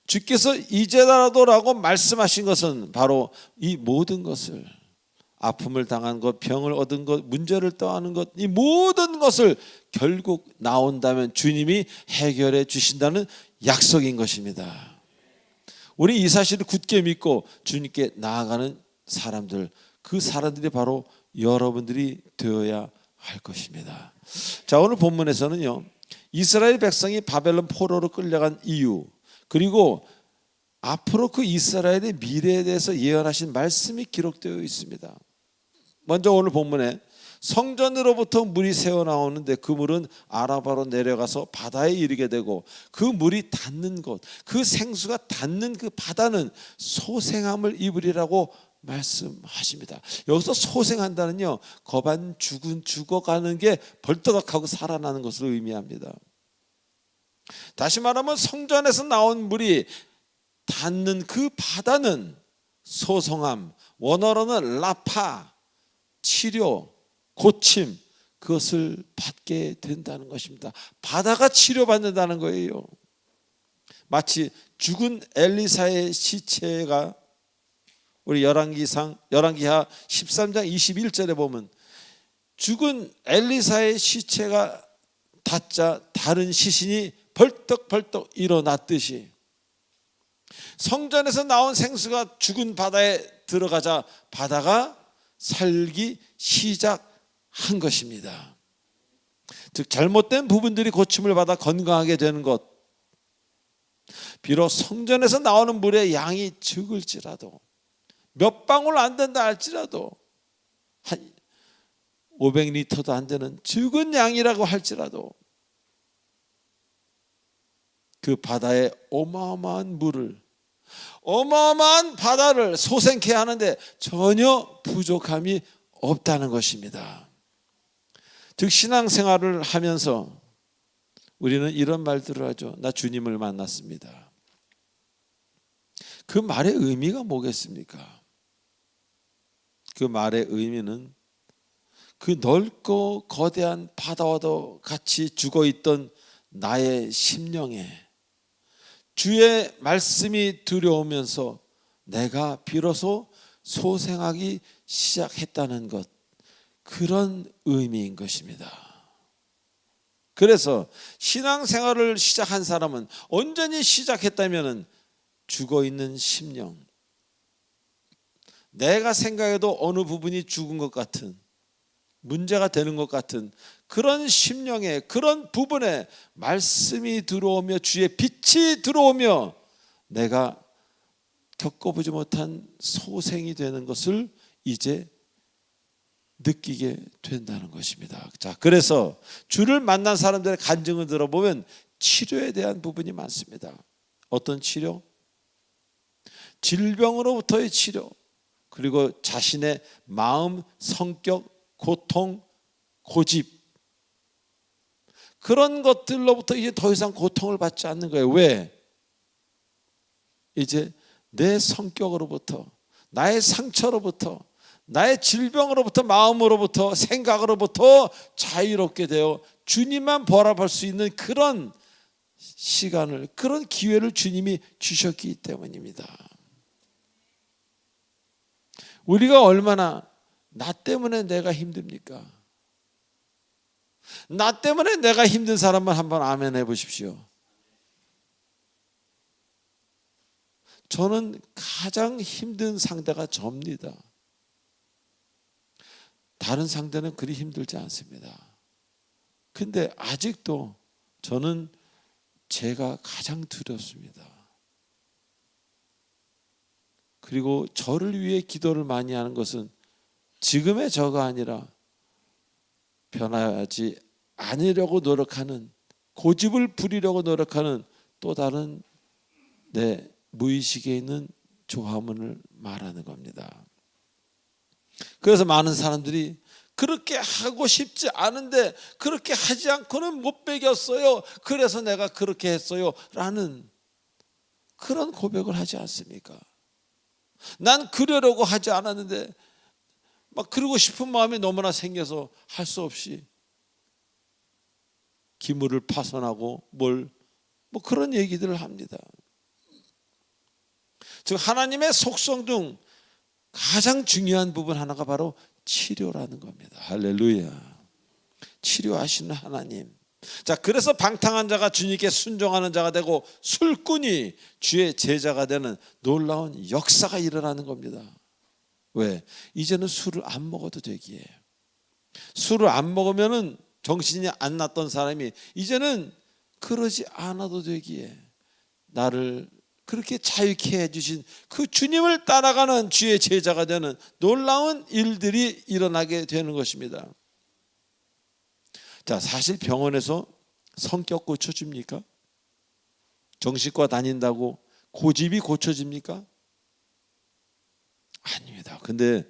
주께서 이제라도라고 말씀하신 것은 바로 이 모든 것을, 아픔을 당한 것, 병을 얻은 것, 문제를 떠안은 것, 이 모든 것을 결국 나온다면 주님이 해결해 주신다는 약속인 것입니다. 우리 이 사실을 굳게 믿고 주님께 나아가는 사람들, 그 사람들이 바로 여러분들이 되어야 할 것입니다. 자, 오늘 본문에서는요 이스라엘 백성이 바벨론 포로로 끌려간 이유, 그리고 앞으로 그 이스라엘의 미래에 대해서 예언하신 말씀이 기록되어 있습니다. 먼저 오늘 본문에 성전으로부터 물이 새어나오는데 그 물은 아라바로 내려가서 바다에 이르게 되고, 그 물이 닿는 곳, 그 생수가 닿는 그 바다는 소생함을 입으리라고 말씀하십니다. 여기서 소생한다는요 거반 죽어가는 게 벌떡하고 살아나는 것을 의미합니다. 다시 말하면 성전에서 나온 물이 닿는 그 바다는 소성함, 원어로는 라파, 치료, 고침, 그것을 받게 된다는 것입니다. 바다가 치료받는다는 거예요. 마치 죽은 엘리사의 시체가 우리 열왕기하 13장 21절에 보면 죽은 엘리사의 시체가 닿자 다른 시신이 벌떡벌떡 일어났듯이 성전에서 나온 생수가 죽은 바다에 들어가자 바다가 살기 시작한 것입니다. 즉 잘못된 부분들이 고침을 받아 건강하게 되는 것, 비록 성전에서 나오는 물의 양이 적을지라도 몇 방울 안 된다 할지라도 한 500리터도 안 되는 적은 양이라고 할지라도 그 바다의 어마어마한 물을, 어마어마한 바다를 소생케 하는데 전혀 부족함이 없다는 것입니다. 즉 신앙생활을 하면서 우리는 이런 말들을 하죠. 나 주님을 만났습니다. 그 말의 의미가 뭐겠습니까? 그 말의 의미는 그 넓고 거대한 바다와도 같이 죽어있던 나의 심령에 주의 말씀이 들여오면서 내가 비로소 소생하기 시작했다는 것, 그런 의미인 것입니다. 그래서 신앙생활을 시작한 사람은 온전히 시작했다면 죽어있는 심령, 내가 생각해도 어느 부분이 죽은 것 같은, 문제가 되는 것 같은 그런 심령에, 그런 부분에 말씀이 들어오며 주의 빛이 들어오며 내가 겪어보지 못한 소생이 되는 것을 이제 느끼게 된다는 것입니다. 자, 그래서 주를 만난 사람들의 간증을 들어보면 치료에 대한 부분이 많습니다. 어떤 치료? 질병으로부터의 치료, 그리고 자신의 마음, 성격, 고통, 고집, 그런 것들로부터 이제 더 이상 고통을 받지 않는 거예요. 왜? 이제 내 성격으로부터, 나의 상처로부터, 나의 질병으로부터, 마음으로부터, 생각으로부터 자유롭게 되어 주님만 바라볼 수 있는 그런 시간을, 그런 기회를 주님이 주셨기 때문입니다. 우리가 얼마나 나 때문에 내가 힘듭니까? 나 때문에 내가 힘든 사람만 한번 아멘 해보십시오. 저는 가장 힘든 상대가 접니다. 다른 상대는 그리 힘들지 않습니다. 근데 아직도 저는 제가 가장 두렵습니다. 그리고 저를 위해 기도를 많이 하는 것은 지금의 저가 아니라 변하지 않으려고 노력하는, 고집을 부리려고 노력하는 또 다른 내 무의식에 있는 조화문을 말하는 겁니다. 그래서 많은 사람들이 그렇게 하고 싶지 않은데 그렇게 하지 않고는 못 배겼어요. 그래서 내가 그렇게 했어요. 라는 그런 고백을 하지 않습니까? 난 그러려고 하지 않았는데 막 그러고 싶은 마음이 너무나 생겨서 할 수 없이 기물을 파손하고 뭐 그런 얘기들을 합니다. 즉 하나님의 속성 중 가장 중요한 부분 하나가 바로 치료라는 겁니다. 할렐루야. 치료하시는 하나님. 자, 그래서 방탕한 자가 주님께 순종하는 자가 되고 술꾼이 주의 제자가 되는 놀라운 역사가 일어나는 겁니다. 왜? 이제는 술을 안 먹어도 되기에, 술을 안 먹으면은 정신이 안 났던 사람이 이제는 그러지 않아도 되기에 나를 그렇게 자유케 해주신 그 주님을 따라가는 주의 제자가 되는 놀라운 일들이 일어나게 되는 것입니다. 자, 사실 병원에서 성격 고쳐줍니까? 정신과 다닌다고 고집이 고쳐집니까? 아닙니다. 근데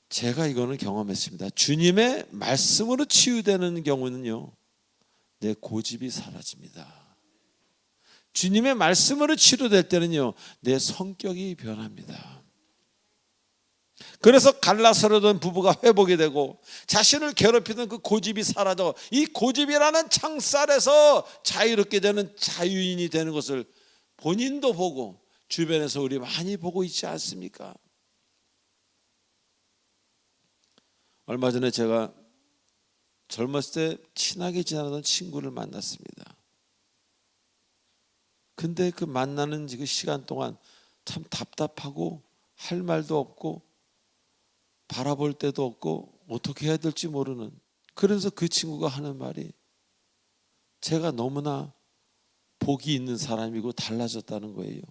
제가 이거는 경험했습니다. 주님의 말씀으로 치유되는 경우는요, 내 고집이 사라집니다. 주님의 말씀으로 치료될 때는요, 내 성격이 변합니다. 그래서 갈라서려던 부부가 회복이 되고 자신을 괴롭히던 그 고집이 사라져 이 고집이라는 창살에서 자유롭게 되는 자유인이 되는 것을 본인도 보고 주변에서 우리 많이 보고 있지 않습니까? 얼마 전에 제가 젊었을 때 친하게 지내던 친구를 만났습니다. 근데 그 만나는 그 시간 동안 참 답답하고 할 말도 없고 바라볼 데도 없고 어떻게 해야 될지 모르는, 그래서 그 친구가 하는 말이 제가 너무나 복이 있는 사람이고 달라졌다는 거예요.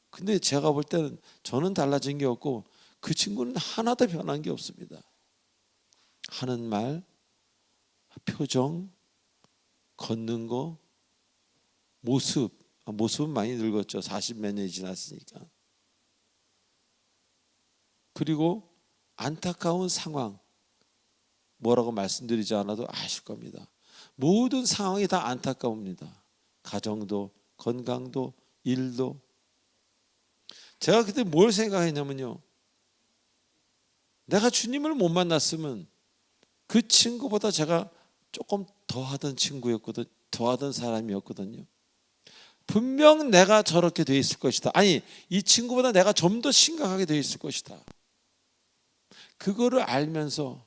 근데 제가 볼 때는 저는 달라진 게 없고 그 친구는 하나도 변한 게 없습니다. 하는 말, 표정, 걷는 거, 모습은 많이 늙었죠. 40몇 년이 지났으니까. 그리고 안타까운 상황, 뭐라고 말씀드리지 않아도 아실 겁니다. 모든 상황이 다 안타까웁니다. 가정도, 건강도, 일도. 제가 그때 뭘 생각했냐면요, 내가 주님을 못 만났으면 그 친구보다 제가 조금 더하던 친구였거든, 더하던 사람이었거든요. 분명 내가 저렇게 돼 있을 것이다. 아니, 이 친구보다 내가 좀 더 심각하게 돼 있을 것이다. 그거를 알면서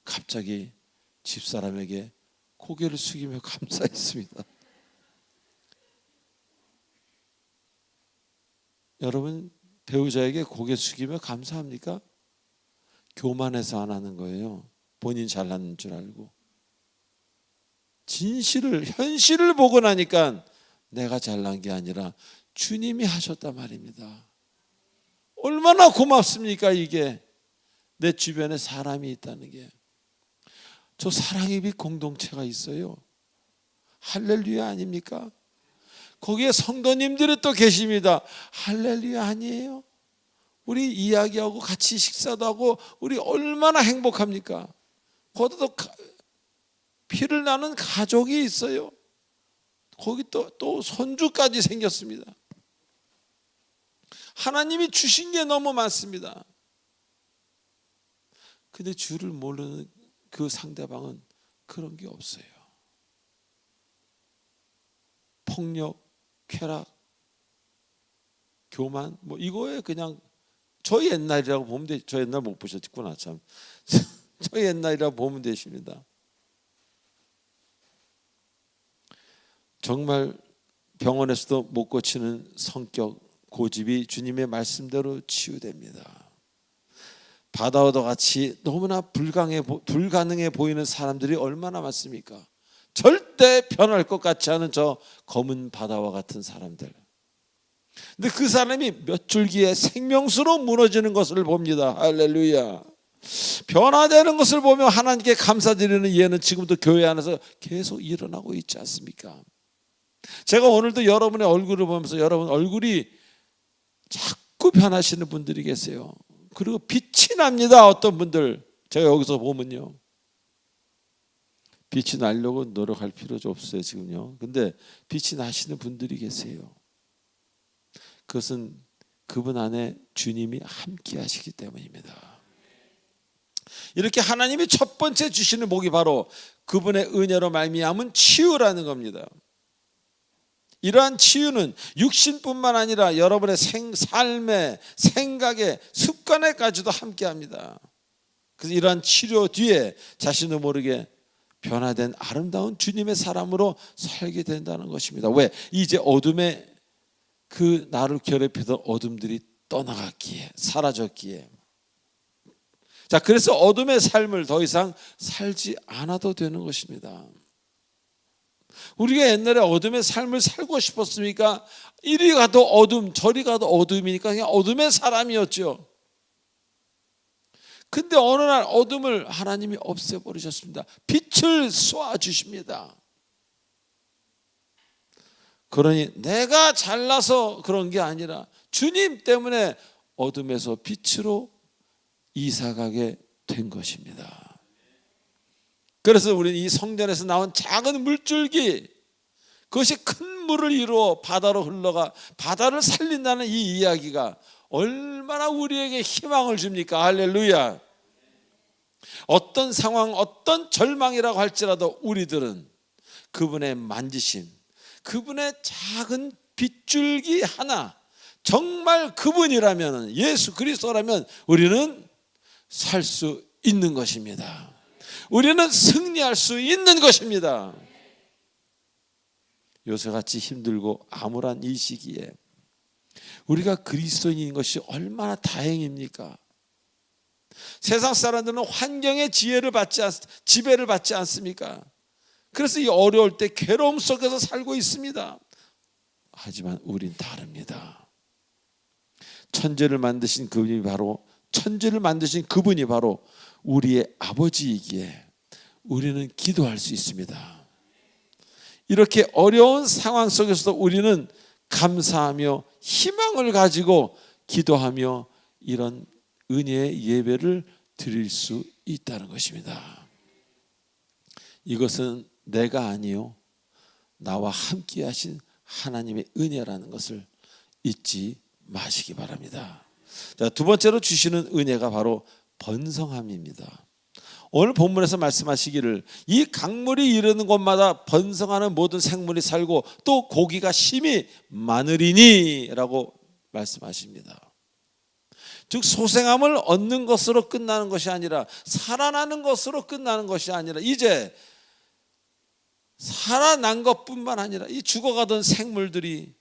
갑자기 집사람에게 고개를 숙이며 감사했습니다. 여러분, 배우자에게 고개 숙이며 감사합니까? 교만해서 안 하는 거예요. 본인 잘나는 줄 알고. 현실을 보고 나니까 내가 잘난 게 아니라 주님이 하셨단 말입니다. 얼마나 고맙습니까? 이게 내 주변에 사람이 있다는 게. 저 사랑의 빛 공동체가 있어요. 할렐루야 아닙니까? 거기에 성도님들이 또 계십니다. 할렐루야 아니에요? 우리 이야기하고 같이 식사도 하고 우리 얼마나 행복합니까? 거기도 피를 나는 가족이 있어요. 거기 또 손주까지 생겼습니다. 하나님이 주신 게 너무 많습니다. 근데 주를 모르는 그 상대방은 그런 게 없어요. 폭력, 쾌락, 교만, 뭐 이거에 그냥 저 옛날이라고 보면 돼. 저 옛날 못 보셨구나 참. 저 옛날이라고 보면 되십니다. 정말 병원에서도 못 고치는 성격, 고집이 주님의 말씀대로 치유됩니다. 바다와도 같이 너무나 불가능해 보이는 사람들이 얼마나 많습니까? 절대 변할 것 같지 않은 저 검은 바다와 같은 사람들. 근데 그 사람이 몇 줄기의 생명수로 무너지는 것을 봅니다. 할렐루야. 변화되는 것을 보며 하나님께 감사드리는 예는 지금도 교회 안에서 계속 일어나고 있지 않습니까? 제가 오늘도 여러분의 얼굴을 보면서 여러분 얼굴이 자꾸 변하시는 분들이 계세요. 그리고 빛이 납니다. 어떤 분들 제가 여기서 보면요, 빛이 나려고 노력할 필요도 없어요 지금요. 근데 빛이 나시는 분들이 계세요. 그것은 그분 안에 주님이 함께 하시기 때문입니다. 이렇게 하나님이 첫 번째 주시는 복이 바로 그분의 은혜로 말미암은 치유라는 겁니다. 이러한 치유는 육신뿐만 아니라 여러분의 삶에, 생각에, 습관에까지도 함께합니다. 그래서 이러한 치료 뒤에 자신도 모르게 변화된 아름다운 주님의 사람으로 살게 된다는 것입니다. 왜? 이제 어둠에 그 나를 괴롭히던 어둠들이 떠나갔기에, 사라졌기에. 자, 그래서 어둠의 삶을 더 이상 살지 않아도 되는 것입니다. 우리가 옛날에 어둠의 삶을 살고 싶었으니까 이리 가도 어둠, 저리 가도 어둠이니까 그냥 어둠의 사람이었죠. 근데 어느 날 어둠을 하나님이 없애버리셨습니다. 빛을 쏘아주십니다. 그러니 내가 잘나서 그런 게 아니라 주님 때문에 어둠에서 빛으로 이사가게 된 것입니다. 그래서 우리는 이 성전에서 나온 작은 물줄기, 그것이 큰 물을 이루어 바다로 흘러가 바다를 살린다는 이 이야기가 얼마나 우리에게 희망을 줍니까? 할렐루야. 어떤 상황, 어떤 절망이라고 할지라도 우리들은 그분의 만지심, 그분의 작은 빗줄기 하나, 정말 그분이라면, 예수 그리스도라면 우리는 살 수 있는 것입니다. 우리는 승리할 수 있는 것입니다. 요새같이 힘들고 암울한 이 시기에 우리가 그리스도인인 것이 얼마나 다행입니까? 세상 사람들은 환경의 지배를 받지 않습니까? 그래서 이 어려울 때 괴로움 속에서 살고 있습니다. 하지만 우린 다릅니다. 천지를 만드신 그분이 바로 우리의 아버지이기에 우리는 기도할 수 있습니다. 이렇게 어려운 상황 속에서도 우리는 감사하며 희망을 가지고 기도하며 이런 은혜의 예배를 드릴 수 있다는 것입니다. 이것은 내가 아니요 나와 함께 하신 하나님의 은혜라는 것을 잊지 마시기 바랍니다. 자, 두 번째로 주시는 은혜가 바로 번성함입니다. 오늘 본문에서 말씀하시기를 이 강물이 이르는 곳마다 번성하는 모든 생물이 살고 또 고기가 심히 많으리니 라고 말씀하십니다. 즉 소생함을 얻는 것으로 끝나는 것이 아니라 살아나는 것으로 끝나는 것이 아니라 이제 살아난 것뿐만 아니라 이 죽어가던 생물들이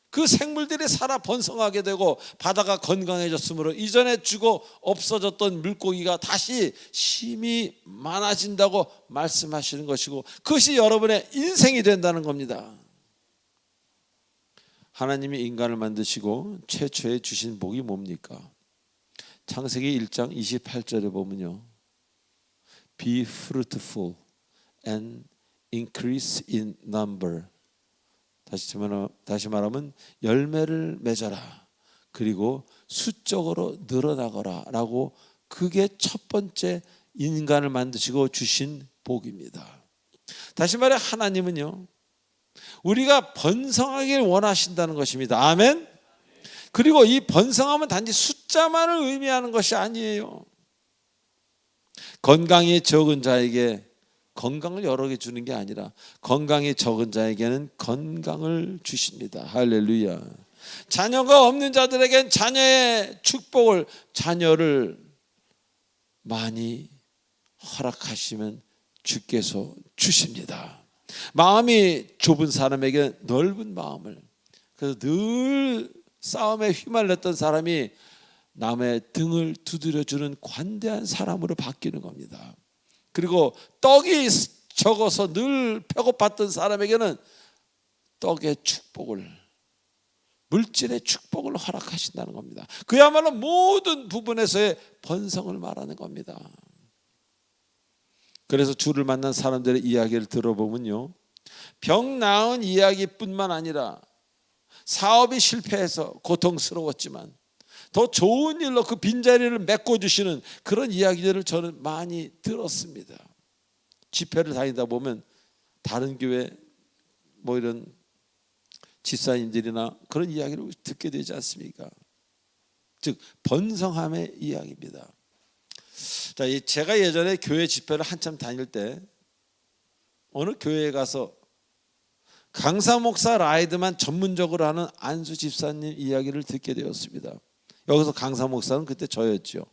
그 생물들이 살아 번성하게 되고 바다가 건강해졌으므로 이전에 죽어 없어졌던 물고기가 다시 심히 많아진다고 말씀하시는 것이고 그것이 여러분의 인생이 된다는 겁니다. 하나님이 인간을 만드시고 최초에 주신 복이 뭡니까? 창세기 1장 28절에 보면요, Be fruitful and increase in number. 다시 말하면 열매를 맺어라, 그리고 수적으로 늘어나거라 라고, 그게 첫 번째 인간을 만드시고 주신 복입니다. 다시 말해 하나님은요 우리가 번성하길 원하신다는 것입니다. 아멘. 그리고 이 번성함은 단지 숫자만을 의미하는 것이 아니에요. 건강이 적은 자에게 건강을 여러 개 주는 게 아니라 건강이 적은 자에게는 건강을 주십니다. 할렐루야. 자녀가 없는 자들에겐 자녀의 축복을, 자녀를 많이 허락하시면 주께서 주십니다. 마음이 좁은 사람에게 넓은 마음을, 그래서 늘 싸움에 휘말렸던 사람이 남의 등을 두드려주는 관대한 사람으로 바뀌는 겁니다. 그리고 떡이 적어서 늘 배고팠던 사람에게는 떡의 축복을, 물질의 축복을 허락하신다는 겁니다. 그야말로 모든 부분에서의 번성을 말하는 겁니다. 그래서 주를 만난 사람들의 이야기를 들어보면요, 병 나은 이야기뿐만 아니라 사업이 실패해서 고통스러웠지만 더 좋은 일로 그 빈자리를 메꿔주시는 그런 이야기들을 저는 많이 들었습니다. 집회를 다니다 보면 다른 교회 뭐 이런 집사님들이나 그런 이야기를 듣게 되지 않습니까? 즉 번성함의 이야기입니다. 자, 제가 예전에 교회 집회를 한참 다닐 때 어느 교회에 가서 강사 목사 라이드만 전문적으로 하는 안수 집사님 이야기를 듣게 되었습니다. 여기서 강사 목사는 그때 저였죠.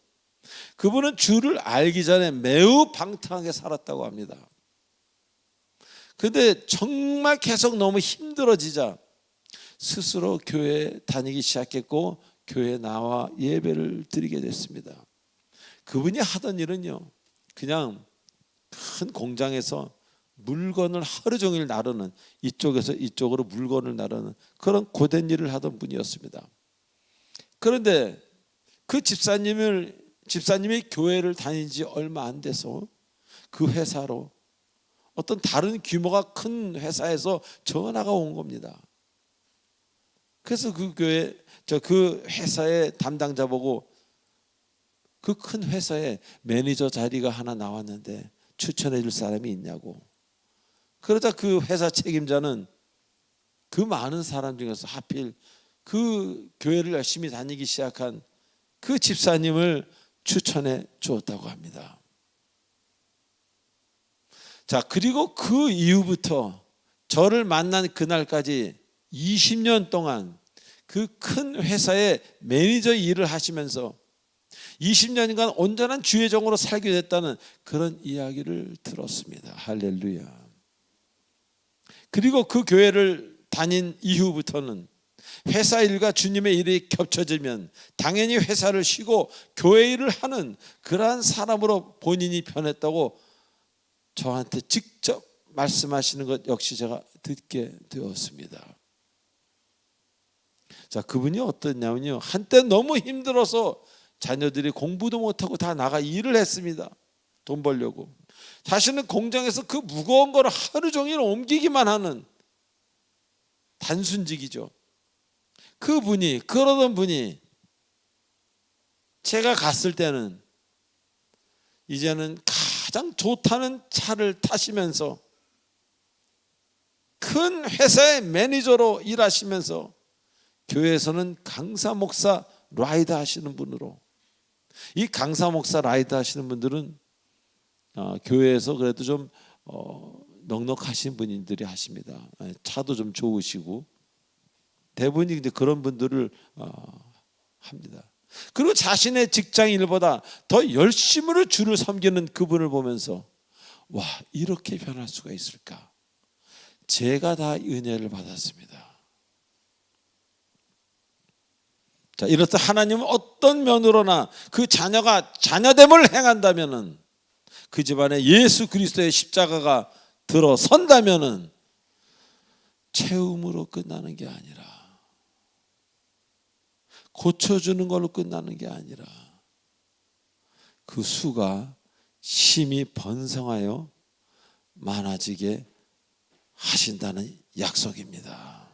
그분은 주를 알기 전에 매우 방탕하게 살았다고 합니다. 근데 정말 계속 너무 힘들어지자 스스로 교회에 다니기 시작했고 교회에 나와 예배를 드리게 됐습니다. 그분이 하던 일은요, 그냥 큰 공장에서 물건을 하루 종일 나르는, 이쪽에서 이쪽으로 물건을 나르는 그런 고된 일을 하던 분이었습니다. 그런데 그 집사님이 교회를 다닌 지 얼마 안 돼서 그 회사로 어떤 다른 규모가 큰 회사에서 전화가 온 겁니다. 그래서 그 회사의 담당자 보고 그 큰 회사에 매니저 자리가 하나 나왔는데 추천해 줄 사람이 있냐고. 그러자 그 회사 책임자는 그 많은 사람 중에서 하필 그 교회를 열심히 다니기 시작한 그 집사님을 추천해 주었다고 합니다. 자, 그리고 그 이후부터 저를 만난 그날까지 20년 동안 그 큰 회사의 매니저 일을 하시면서 20년간 온전한 주의 종으로 살게 됐다는 그런 이야기를 들었습니다. 할렐루야. 그리고 그 교회를 다닌 이후부터는 회사 일과 주님의 일이 겹쳐지면 당연히 회사를 쉬고 교회 일을 하는 그러한 사람으로 본인이 변했다고 저한테 직접 말씀하시는 것 역시 제가 듣게 되었습니다. 자, 그분이 어떠냐면요, 한때 너무 힘들어서 자녀들이 공부도 못하고 다 나가 일을 했습니다. 돈 벌려고. 자신은 공장에서 그 무거운 걸 하루 종일 옮기기만 하는 단순직이죠. 그러던 분이 제가 갔을 때는 이제는 가장 좋다는 차를 타시면서 큰 회사의 매니저로 일하시면서 교회에서는 강사 목사 라이더 하시는 분으로, 이 강사 목사 라이더 하시는 분들은 교회에서 그래도 좀 넉넉하신 분들이 하십니다. 차도 좀 좋으시고 대부분이 이제 그런 분들을 합니다. 그리고 자신의 직장 일보다 더 열심으로 주를 섬기는 그분을 보면서 와, 이렇게 변할 수가 있을까? 제가 다 은혜를 받았습니다. 자, 이렇듯 하나님은 어떤 면으로나 그 자녀가 자녀됨을 행한다면은, 그 집안에 예수 그리스도의 십자가가 들어선다면은 채움으로 끝나는 게 아니라, 고쳐주는 걸로 끝나는 게 아니라 그 수가 심히 번성하여 많아지게 하신다는 약속입니다.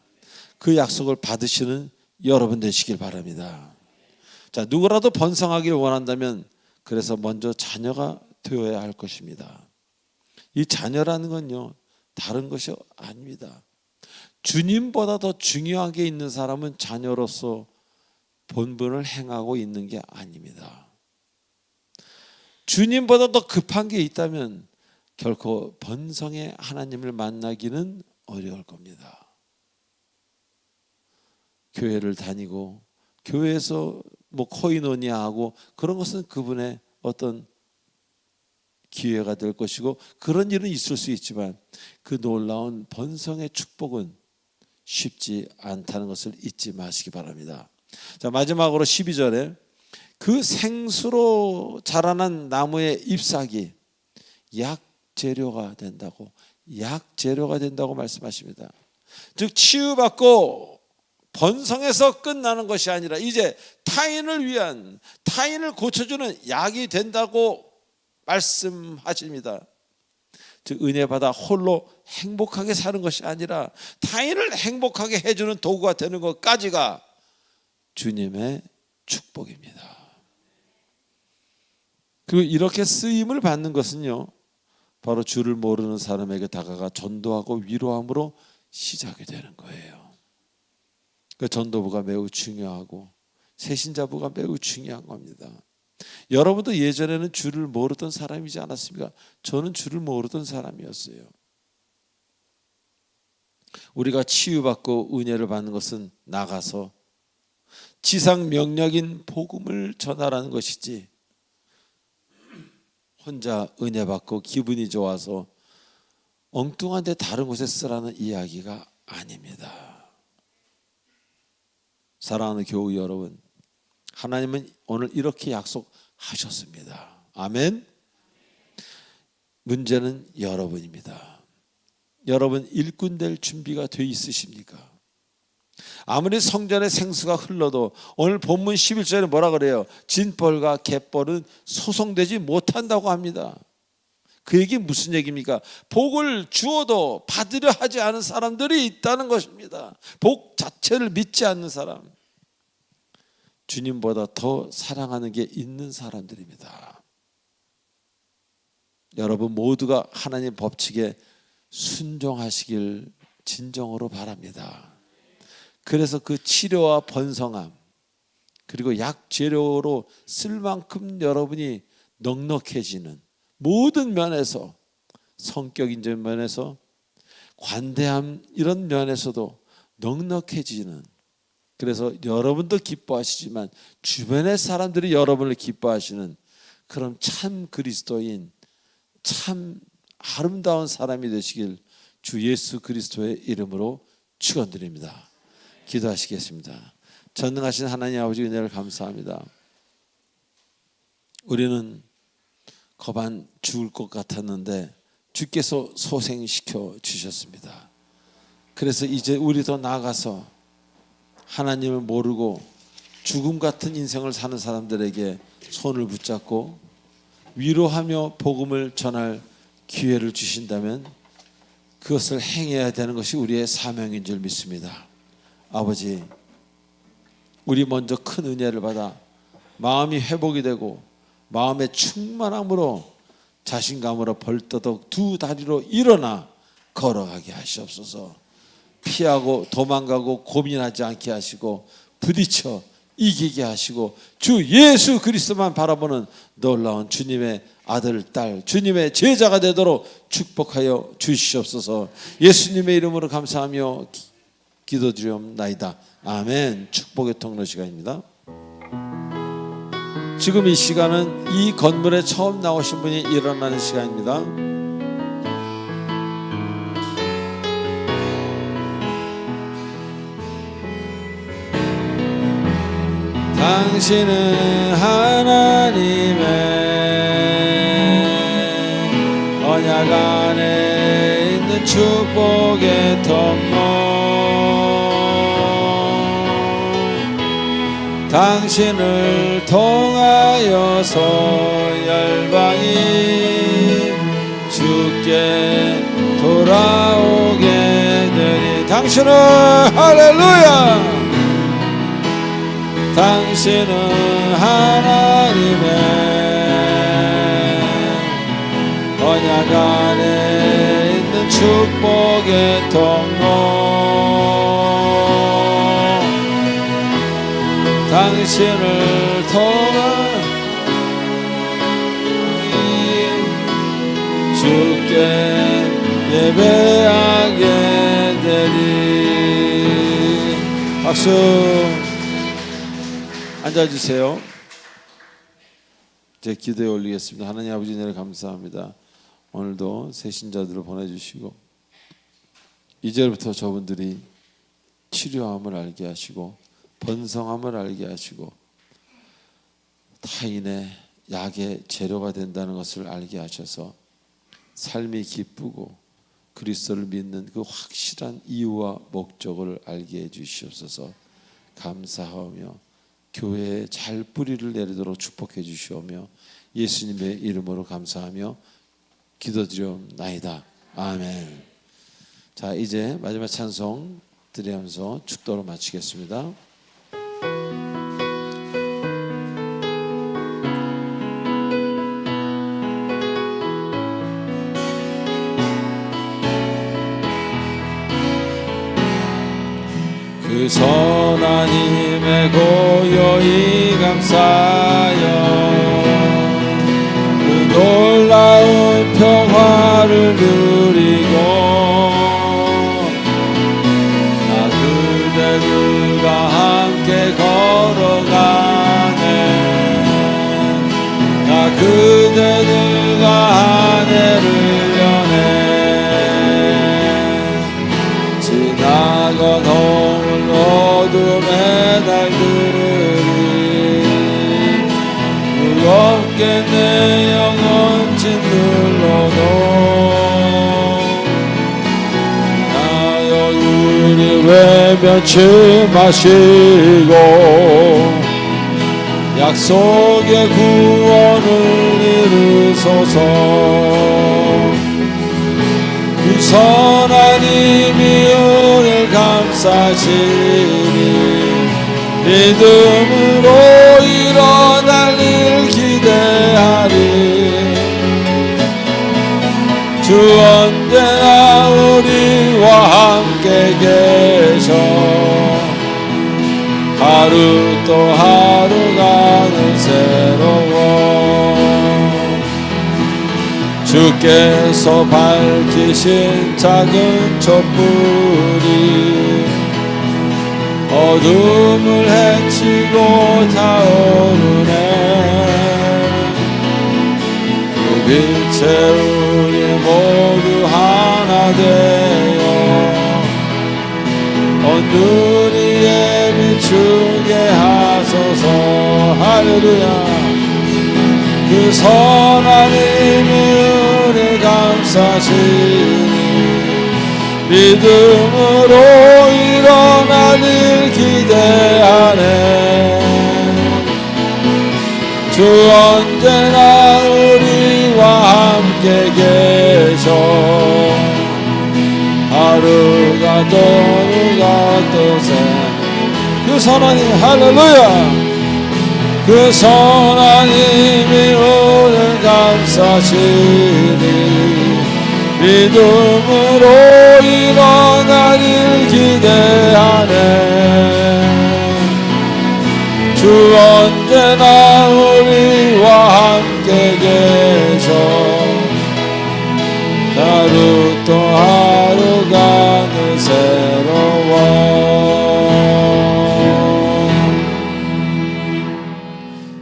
그 약속을 받으시는 여러분 되시길 바랍니다. 자, 누구라도 번성하기를 원한다면 그래서 먼저 자녀가 되어야 할 것입니다. 이 자녀라는 건요, 다른 것이 아닙니다. 주님보다 더 중요한 게 있는 사람은 자녀로서 본분을 행하고 있는 게 아닙니다. 주님보다 더 급한 게 있다면 결코 번성의 하나님을 만나기는 어려울 겁니다. 교회를 다니고 교회에서 코이노니아하고 그런 것은 그분의 어떤 기회가 될 것이고 그런 일은 있을 수 있지만 그 놀라운 번성의 축복은 쉽지 않다는 것을 잊지 마시기 바랍니다. 자, 마지막으로 12절에 그 생수로 자라난 나무의 잎사귀 약재료가 된다고 말씀하십니다. 즉 치유받고 번성해서 끝나는 것이 아니라 이제 타인을 위한, 타인을 고쳐주는 약이 된다고 말씀하십니다. 즉 은혜 받아 홀로 행복하게 사는 것이 아니라 타인을 행복하게 해주는 도구가 되는 것까지가 주님의 축복입니다. 그리고 이렇게 쓰임을 받는 것은요, 바로 주를 모르는 사람에게 다가가 전도하고 위로함으로 시작이 되는 거예요. 그 전도부가 매우 중요하고 새신자부가 매우 중요한 겁니다. 여러분도 예전에는 주를 모르던 사람이지 않았습니까? 저는 주를 모르던 사람이었어요. 우리가 치유받고 은혜를 받는 것은 나가서 지상 명령인 복음을 전하라는 것이지, 혼자 은혜 받고 기분이 좋아서 엉뚱한데 다른 곳에 쓰라는 이야기가 아닙니다. 사랑하는 교우 여러분, 하나님은 오늘 이렇게 약속하셨습니다. 아멘. 문제는 여러분입니다. 여러분 일꾼 될 준비가 돼 있으십니까? 아무리 성전의 생수가 흘러도 오늘 본문 11절에 뭐라 그래요? 진벌과 갯벌은 소송되지 못한다고 합니다. 그 얘기 무슨 얘기입니까? 복을 주어도 받으려 하지 않은 사람들이 있다는 것입니다. 복 자체를 믿지 않는 사람, 주님보다 더 사랑하는 게 있는 사람들입니다. 여러분 모두가 하나님 법칙에 순종하시길 진정으로 바랍니다. 그래서 그 치료와 번성함 그리고 약 재료로 쓸 만큼 여러분이 넉넉해지는 모든 면에서 성격인 면에서 관대함 이런 면에서도 넉넉해지는 그래서 여러분도 기뻐하시지만 주변의 사람들이 여러분을 기뻐하시는 그런 참 그리스도인 참 아름다운 사람이 되시길 주 예수 그리스도의 이름으로 축원드립니다. 기도하시겠습니다. 전능하신 하나님 아버지 은혜를 감사합니다. 우리는 거반 죽을 것 같았는데 주께서 소생시켜 주셨습니다. 그래서 이제 우리도 나아가서 하나님을 모르고 죽음 같은 인생을 사는 사람들에게 손을 붙잡고 위로하며 복음을 전할 기회를 주신다면 그것을 행해야 되는 것이 우리의 사명인 줄 믿습니다. 아버지, 우리 먼저 큰 은혜를 받아 마음이 회복이 되고 마음의 충만함으로 자신감으로 벌떠덕 두 다리로 일어나 걸어가게 하시옵소서. 피하고 도망가고 고민하지 않게 하시고 부딪혀 이기게 하시고 주 예수 그리스도만 바라보는 놀라운 주님의 아들, 딸, 주님의 제자가 되도록 축복하여 주시옵소서. 예수님의 이름으로 감사하며 기도드리옵나이다. 아멘. 축복의 통로 시간입니다. 지금 이 시간은 이 건물에 처음 나오신 분이 일어나는 시간입니다. 당신은 하나님의 언약 안에 있는 축복의 통로 당신을 통하여서 열방이 주께 돌아오게 되니 당신은 할렐루야 당신은 하나님의 언약 안에 있는 축복의 통로 당신을 통하 주께 예배하게 되리. 박수. 앉아주세요. 제 기도에 올리겠습니다. 하나님 아버지 은혜를 감사합니다. 오늘도 새 신자들을 보내주시고 2절부터 저분들이 치료함을 알게 하시고 번성함을 알게 하시고 타인의 약의 재료가 된다는 것을 알게 하셔서 삶이 기쁘고 그리스도를 믿는 그 확실한 이유와 목적을 알게 해주시옵소서. 감사하며 교회에 잘 뿌리를 내리도록 축복해 주시오며 예수님의 이름으로 감사하며 기도드리옵나이다. 아멘. 자, 이제 마지막 찬송 드리면서 축도로 마치겠습니다. 그 선한 힘에 고요히 감사하여 그 놀라운 평화를 누리고 나 그대들과 함께 걸어가네 나 그대들과 한 해를 여네 지나건 어둠의 날들이 무겁게 내 영혼 짓눌러도 나여 우리 외면치 마시고 약속의 구원을 이루소서. 그 선한 힘이 우리를 감싸시니 믿음으로 일어날 일 기대하리. 주 언제나 우리와 함께 계셔 하루 또 하루가 늘 새로워 주께서 밝히신 작은 촛불이 어둠을 헤치고 타오르네 그 빛에 우리 모두 하나 되어 온 눈이에 비추게 하소서 할렐루야 그 선하님이 은혜 감싸시니 믿음으로 일어나길 기대하네 주 언제나 우리와 함께 계셔 하루가 또 누가 또 새 그 선하님 할렐루야 그 선하님이 오늘 감싸시니 믿음으로 일어나길 기대하네 주 언제나 우리와 함께 계셔 하루 또 하루가 늘 새로워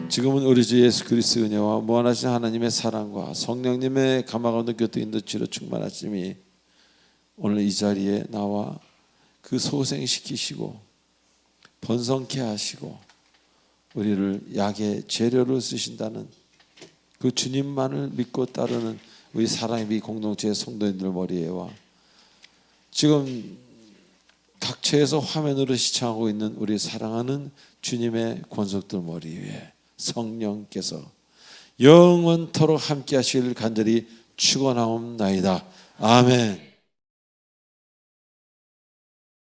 지금은 우리 주 예수 그리스도의 은혜와 무한하신 하나님의 사랑과 성령님의 감화감동 교통 인도치로 충만하심이 오늘 이 자리에 나와 그 소생시키시고 번성케 하시고 우리를 약의 재료로 쓰신다는 그 주님만을 믿고 따르는 우리 사랑의 공동체의 성도님들 머리에와 지금 각처에서 화면으로 시청하고 있는 우리 사랑하는 주님의 권속들 머리 위에 성령께서 영원토록 함께 하시길 간절히 축원하옵나이다. 아멘.